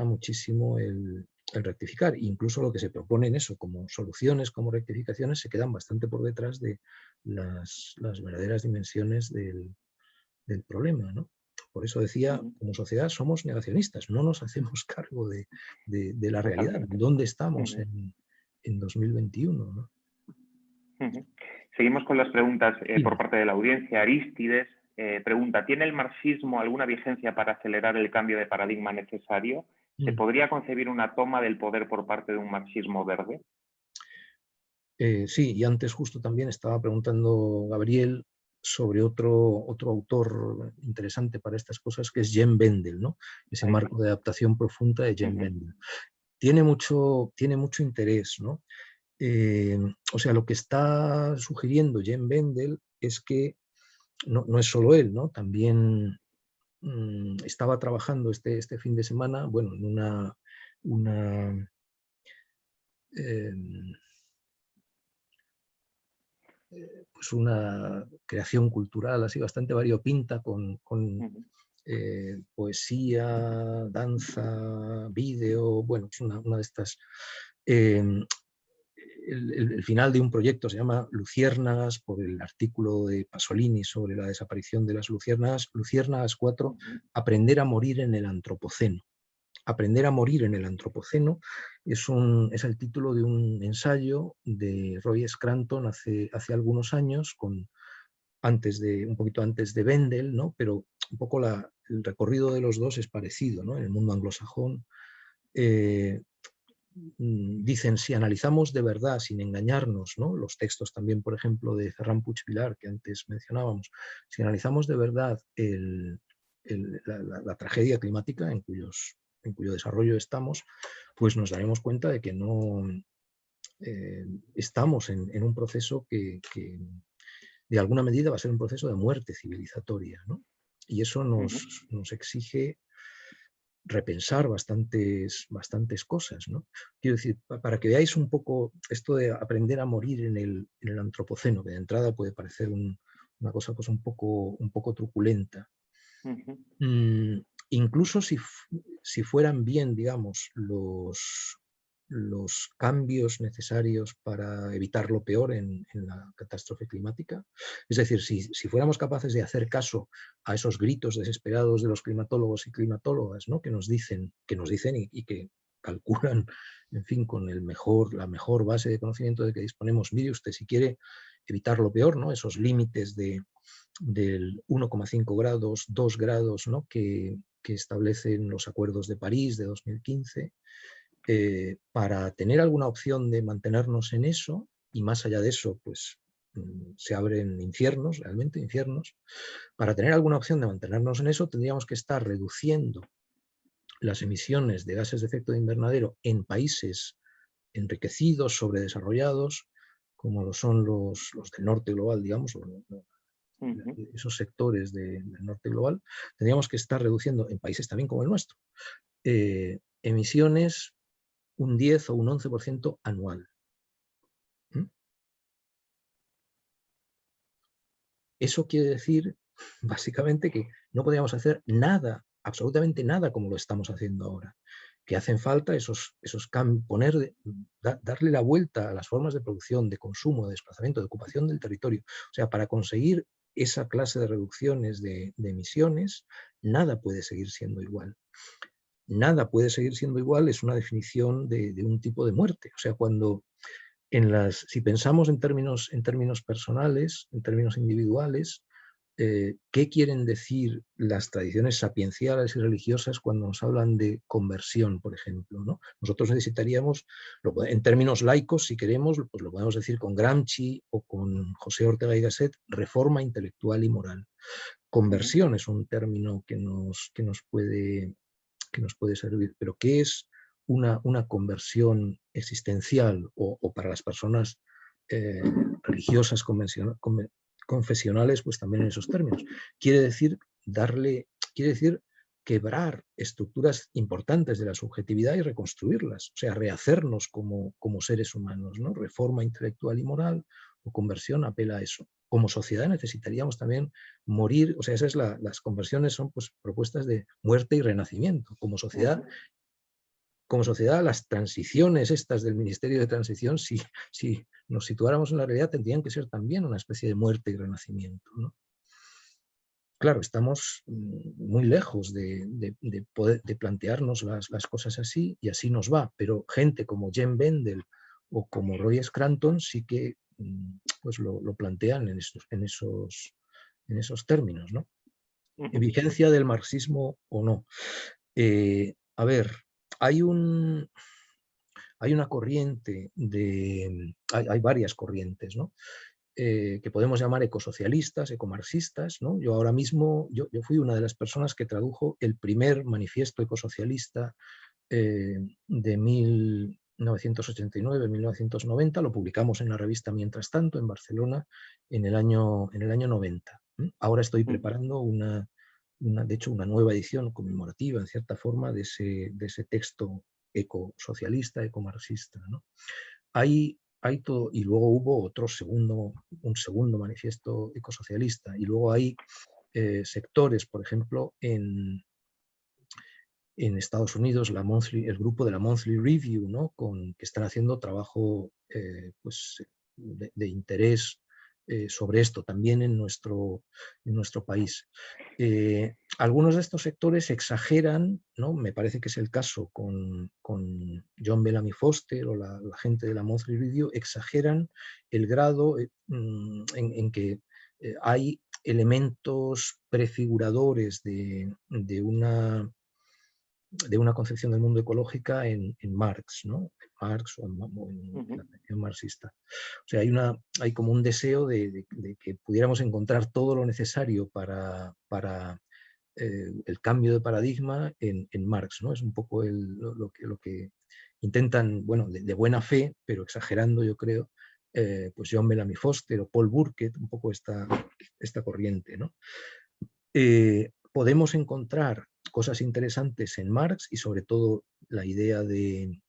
muchísimo el rectificar. Incluso lo que se propone en eso, como soluciones, como rectificaciones, se quedan bastante por detrás de las verdaderas dimensiones del problema, ¿no? Por eso decía, como sociedad somos negacionistas, no nos hacemos cargo de la realidad, dónde estamos en 2021, ¿no? Seguimos con las preguntas por parte de la audiencia. Arístides pregunta, ¿tiene el marxismo alguna vigencia para acelerar el cambio de paradigma necesario? ¿Se podría concebir una toma del poder por parte de un marxismo verde? Sí, y antes justo también estaba preguntando Gabriel sobre otro autor interesante para estas cosas, que es Jem Bendel, ¿no? Ese marco de adaptación profunda de Jem Bendel. Tiene mucho interés, ¿no? O sea, lo que está sugiriendo Jem Bendel es que no es solo él, ¿no? También estaba trabajando este fin de semana, bueno, en pues una creación cultural así bastante variopinta con poesía, danza, vídeo, bueno, es una de estas. El final de un proyecto se llama Luciérnagas, por el artículo de Pasolini sobre la desaparición de las luciérnagas. Luciérnagas 4, aprender a morir en el antropoceno. Aprender a morir en el antropoceno es el título de un ensayo de Roy Scranton hace algunos años, un poquito antes de Bendel, ¿no? Pero un poco el recorrido de los dos es parecido, ¿no? En el mundo anglosajón. Dicen, si analizamos de verdad, sin engañarnos, ¿no? Los textos también, por ejemplo, de Ferran Puig Vilar, que antes mencionábamos, si analizamos de verdad la tragedia climática en cuyo desarrollo estamos, pues nos daremos cuenta de que no estamos en un proceso que de alguna medida va a ser un proceso de muerte civilizatoria, ¿no? Y eso nos exige repensar bastantes cosas, ¿no? Quiero decir, para que veáis un poco esto de aprender a morir en el antropoceno, que de entrada puede parecer una cosa pues un poco truculenta. Incluso si fueran bien, digamos, los cambios necesarios para evitar lo peor en la catástrofe climática. Es decir, si fuéramos capaces de hacer caso a esos gritos desesperados de los climatólogos y climatólogas, ¿no? que nos dicen y que calculan, en fin, con la mejor base de conocimiento de que disponemos, mire usted, si quiere evitar lo peor, ¿no? Esos límites del 1,5 grados, 2 grados, ¿no? que establecen los acuerdos de París de 2015, para tener alguna opción de mantenernos en eso, y más allá de eso, pues se abren infiernos, realmente infiernos. Para tener alguna opción de mantenernos en eso, tendríamos que estar reduciendo las emisiones de gases de efecto de invernadero en países enriquecidos, sobredesarrollados, como lo son los del norte global, digamos, esos sectores del norte global. Tendríamos que estar reduciendo en países también como el nuestro emisiones un 10 o un 11% anual. Eso quiere decir, básicamente, que no podríamos hacer nada, absolutamente nada, como lo estamos haciendo ahora. Que hacen falta esos cambios, darle la vuelta a las formas de producción, de consumo, de desplazamiento, de ocupación del territorio. O sea, para conseguir esa clase de reducciones de emisiones, nada puede seguir siendo igual. Nada puede seguir siendo igual es una definición de un tipo de muerte. O sea, cuando si pensamos en términos personales, en términos individuales, ¿qué quieren decir las tradiciones sapienciales y religiosas cuando nos hablan de conversión, por ejemplo, ¿no? Nosotros necesitaríamos, en términos laicos, si queremos, pues lo podemos decir con Gramsci o con José Ortega y Gasset, reforma intelectual y moral. Conversión es un término que nos puede servir, pero ¿qué es una conversión existencial o para las personas religiosas confesionales, pues también en esos términos? Quiere decir quebrar estructuras importantes de la subjetividad y reconstruirlas, o sea, rehacernos como seres humanos, ¿no? Reforma intelectual y moral o conversión apela a eso. Como sociedad necesitaríamos también morir, o sea, las conversiones son pues propuestas de muerte y renacimiento. Como sociedad, las transiciones estas del Ministerio de Transición, si nos situáramos en la realidad, tendrían que ser también una especie de muerte y renacimiento, ¿no? Claro, estamos muy lejos de plantearnos las cosas así, y así nos va, pero gente como Jen Bendel o como Roy Scranton sí que pues lo plantean en esos términos, ¿no? ¿Vigencia del marxismo o no? A ver, hay una corriente hay varias corrientes, ¿no? Que podemos llamar ecosocialistas, ecomarxistas, ¿no? Yo ahora mismo, yo fui una de las personas que tradujo el primer manifiesto ecosocialista de 1989-1990, lo publicamos en la revista Mientras Tanto, en Barcelona, en el año 90. Ahora estoy preparando de hecho, una nueva edición conmemorativa, en cierta forma, de ese texto ecosocialista, ecomarxista, ¿no? Hay todo, y luego hubo un segundo manifiesto ecosocialista, y luego hay sectores, por ejemplo, en Estados Unidos, el grupo de la Monthly Review, ¿no? Que están haciendo trabajo pues, de interés sobre esto, también en nuestro país. Algunos de estos sectores exageran, ¿no? Me parece que es el caso con John Bellamy Foster o la gente de la Monthly Review, exageran el grado en que hay elementos prefiguradores de una concepción del mundo ecológica en Marx, ¿no? Marx o en la tradición marxista. O sea, hay como un deseo de que pudiéramos encontrar todo lo necesario para el cambio de paradigma en Marx, ¿no? Es un poco lo que intentan, bueno, de buena fe, pero exagerando, yo creo, pues John Bellamy Foster o Paul Burkett, un poco esta corriente, ¿no? Podemos encontrar cosas interesantes en Marx y sobre todo la idea de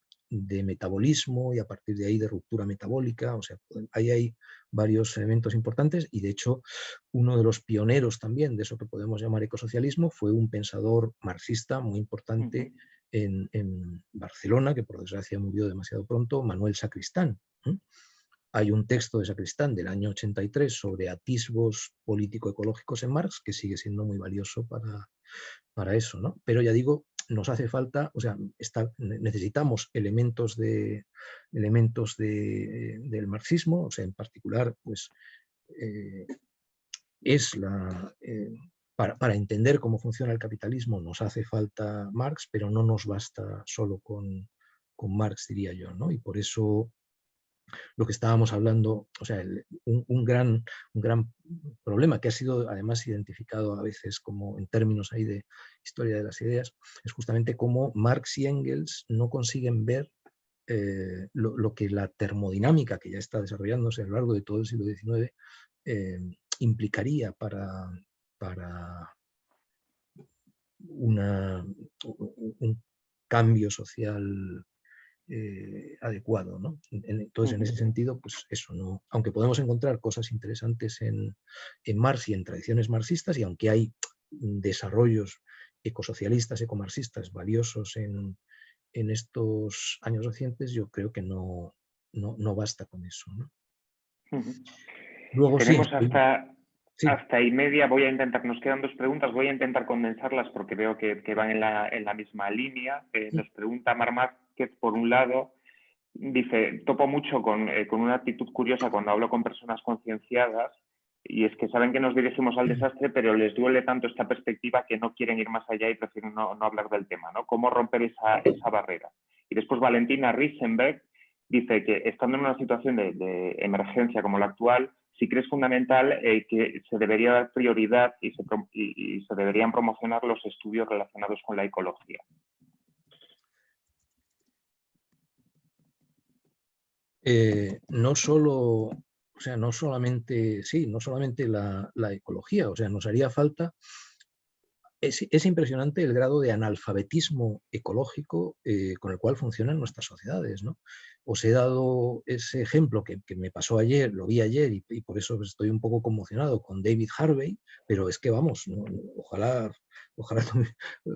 metabolismo y a partir de ahí de ruptura metabólica. O sea, ahí hay varios elementos importantes y de hecho uno de los pioneros también de eso que podemos llamar ecosocialismo fue un pensador marxista muy importante en Barcelona, que por desgracia murió demasiado pronto, Manuel Sacristán. Hay un texto de Sacristán del año 83 sobre atisbos político-ecológicos en Marx que sigue siendo muy valioso para eso, ¿no? Pero ya digo, nos hace falta, o sea, necesitamos elementos del marxismo, o sea, en particular, pues, para entender cómo funciona el capitalismo nos hace falta Marx, pero no nos basta solo con Marx, diría yo, ¿no? Y por eso lo que estábamos hablando, o sea, un gran problema que ha sido además identificado a veces como en términos ahí de historia de las ideas, es justamente cómo Marx y Engels no consiguen ver lo que la termodinámica que ya está desarrollándose a lo largo de todo el siglo XIX implicaría para un cambio social adecuado, ¿no? Entonces, en ese sentido, pues eso, ¿no? Aunque podemos encontrar cosas interesantes en Marx y en tradiciones marxistas, y aunque hay desarrollos ecosocialistas, ecomarxistas valiosos en estos años recientes, yo creo que no basta con eso, ¿no? Luego, tenemos sí, hasta y media. Voy a intentar, nos quedan 2 preguntas, voy a intentar condensarlas porque veo que van en la misma línea. Nos pregunta Mar Márquez, por un lado, dice, topo mucho con una actitud curiosa cuando hablo con personas concienciadas, y es que saben que nos dirigimos al desastre, pero les duele tanto esta perspectiva que no quieren ir más allá y prefieren no hablar del tema, ¿no? ¿Cómo romper esa barrera? Y después Valentina Risenberg dice que estando en una situación de emergencia como la actual, sí crees fundamental que se debería dar prioridad y se deberían promocionar los estudios relacionados con la ecología. No solamente la ecología, o sea, nos haría falta. Es impresionante el grado de analfabetismo ecológico con el cual funcionan nuestras sociedades, ¿no? Os he dado ese ejemplo que me pasó ayer, lo vi ayer y por eso estoy un poco conmocionado con David Harvey, pero es que vamos, ¿no? Ojalá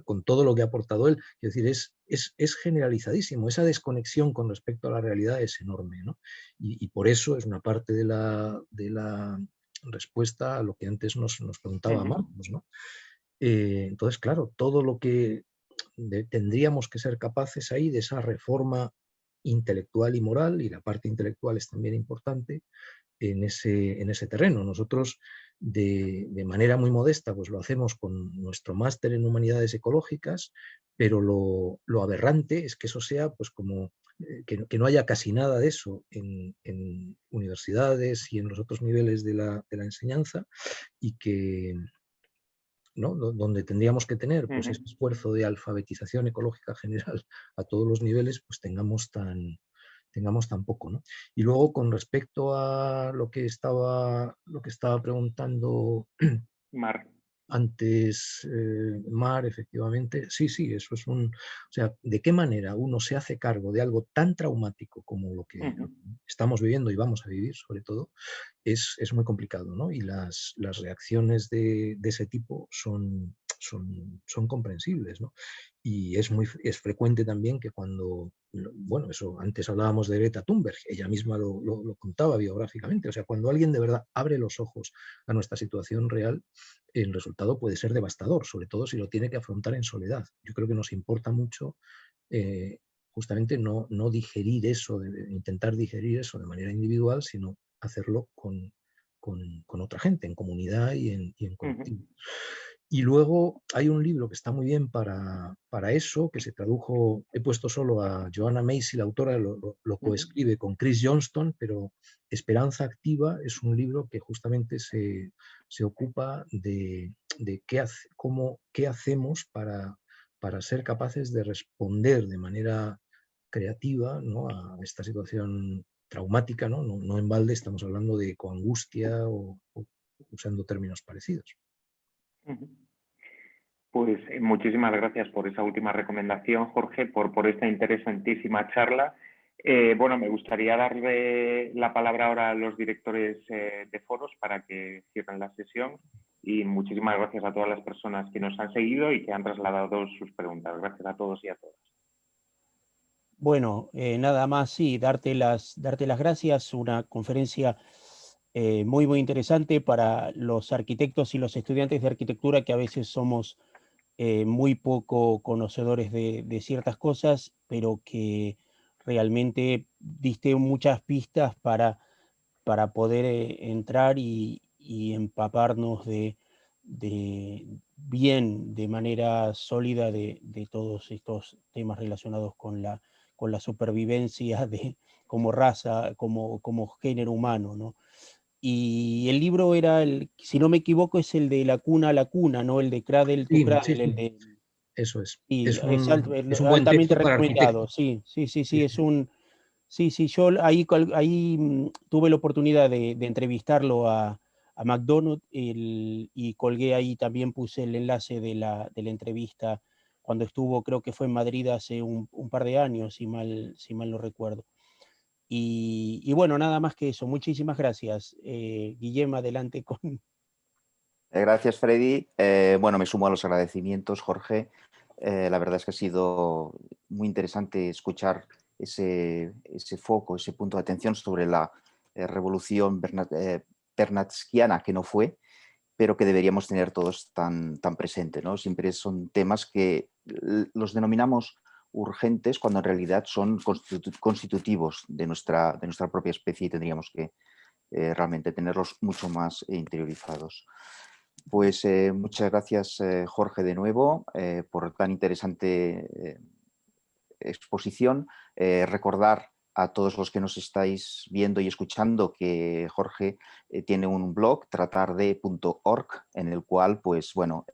con todo lo que ha aportado él, es decir, es generalizadísimo, esa desconexión con respecto a la realidad es enorme, ¿no? Y por eso es una parte de la respuesta a lo que antes nos preguntaba Marcos, ¿no? Entonces, claro, todo lo que tendríamos que ser capaces ahí de esa reforma intelectual y moral, y la parte intelectual es también importante en ese terreno. Nosotros, de manera muy modesta, pues lo hacemos con nuestro máster en humanidades ecológicas, pero lo aberrante es que eso sea pues como que no haya casi nada de eso en universidades y en los otros niveles de la enseñanza, y que, ¿no? Donde tendríamos que tener pues, ese esfuerzo de alfabetización ecológica general a todos los niveles, pues tengamos tan poco, ¿no? Y luego, con respecto a lo que estaba preguntando Mar. Antes, Mar, efectivamente, sí, eso es o sea, ¿de qué manera uno se hace cargo de algo tan traumático como lo que estamos viviendo y vamos a vivir, sobre todo? Es muy complicado, ¿no? Y las reacciones de ese tipo son comprensibles, ¿no? Y es frecuente también que cuando, bueno, eso antes hablábamos de Greta Thunberg, ella misma lo contaba biográficamente, o sea, cuando alguien de verdad abre los ojos a nuestra situación real, el resultado puede ser devastador, sobre todo si lo tiene que afrontar en soledad. Yo creo que nos importa mucho justamente no digerir eso, intentar digerir eso de manera individual, sino hacerlo con otra gente, en comunidad y en colectivo. Y luego hay un libro que está muy bien para eso, que se tradujo, he puesto solo a Joanna Macy, la autora, lo coescribe con Chris Johnston, pero Esperanza Activa es un libro que justamente se ocupa de qué hacemos para ser capaces de responder de manera creativa, ¿no? A esta situación traumática, ¿no? No en balde estamos hablando de ecoangustia o usando términos parecidos. Pues muchísimas gracias por esa última recomendación, Jorge, por esta interesantísima charla. Bueno, me gustaría darle la palabra ahora a los directores de foros para que cierren la sesión, y muchísimas gracias a todas las personas que nos han seguido y que han trasladado sus preguntas. Gracias a todos y a todas. Bueno, nada más, sí, darte las gracias. Una conferencia muy, muy interesante para los arquitectos y los estudiantes de arquitectura, que a veces somos muy poco conocedores de ciertas cosas, pero que realmente diste muchas pistas para poder entrar y empaparnos de manera sólida de todos estos temas relacionados con la supervivencia como raza, como género humano, ¿no? Y el libro era, si no me equivoco, es el de La cuna a la cuna, ¿no? El de Cradle to Cradle, Sí. el de... Eso es. Sí, Es un buen altamente texto para recomendado, arquitectos. sí, es un... Sí, yo ahí tuve la oportunidad de entrevistarlo a McDonald y colgué ahí, también puse el enlace de la entrevista cuando estuvo, creo que fue en Madrid hace un par de años, si mal no recuerdo. Y bueno, nada más que eso. Muchísimas gracias. Guillem, adelante con... Gracias, Freddy. Bueno, me sumo a los agradecimientos, Jorge. La verdad es que ha sido muy interesante escuchar ese foco, ese punto de atención sobre la revolución bernatskiana, que no fue, pero que deberíamos tener todos tan presente, ¿no? Siempre son temas que los denominamos urgentes cuando en realidad son constitutivos de nuestra propia especie y tendríamos que realmente tenerlos mucho más interiorizados. Pues muchas gracias, Jorge, de nuevo, por tan interesante exposición. Recordar a todos los que nos estáis viendo y escuchando que Jorge tiene un blog, tratarde.org, en el cual, pues bueno,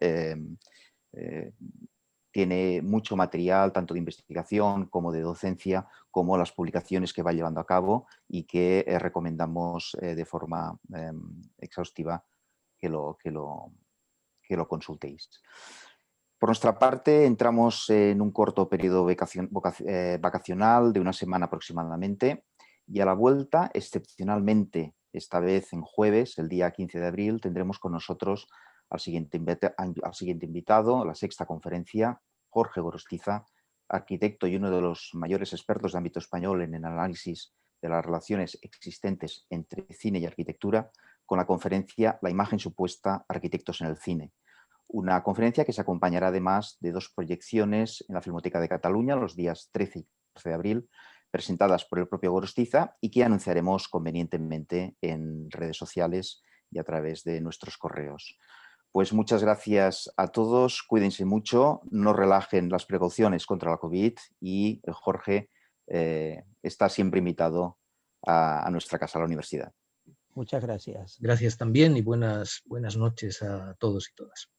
tiene mucho material, tanto de investigación como de docencia, como las publicaciones que va llevando a cabo y que recomendamos de forma exhaustiva que lo consultéis. Por nuestra parte, entramos en un corto periodo vacacional de una semana aproximadamente y a la vuelta, excepcionalmente, esta vez en jueves, el día 15 de abril, tendremos con nosotros al siguiente invitado, a la sexta conferencia, Jorge Gorostiza, arquitecto y uno de los mayores expertos de ámbito español en el análisis de las relaciones existentes entre cine y arquitectura, con la conferencia La imagen supuesta, arquitectos en el cine. Una conferencia que se acompañará además de 2 proyecciones en la Filmoteca de Cataluña los días 13 y 14 de abril, presentadas por el propio Gorostiza y que anunciaremos convenientemente en redes sociales y a través de nuestros correos. Pues muchas gracias a todos, cuídense mucho, no relajen las precauciones contra la COVID y Jorge está siempre invitado a nuestra casa, a la universidad. Muchas gracias. Gracias también y buenas noches a todos y todas.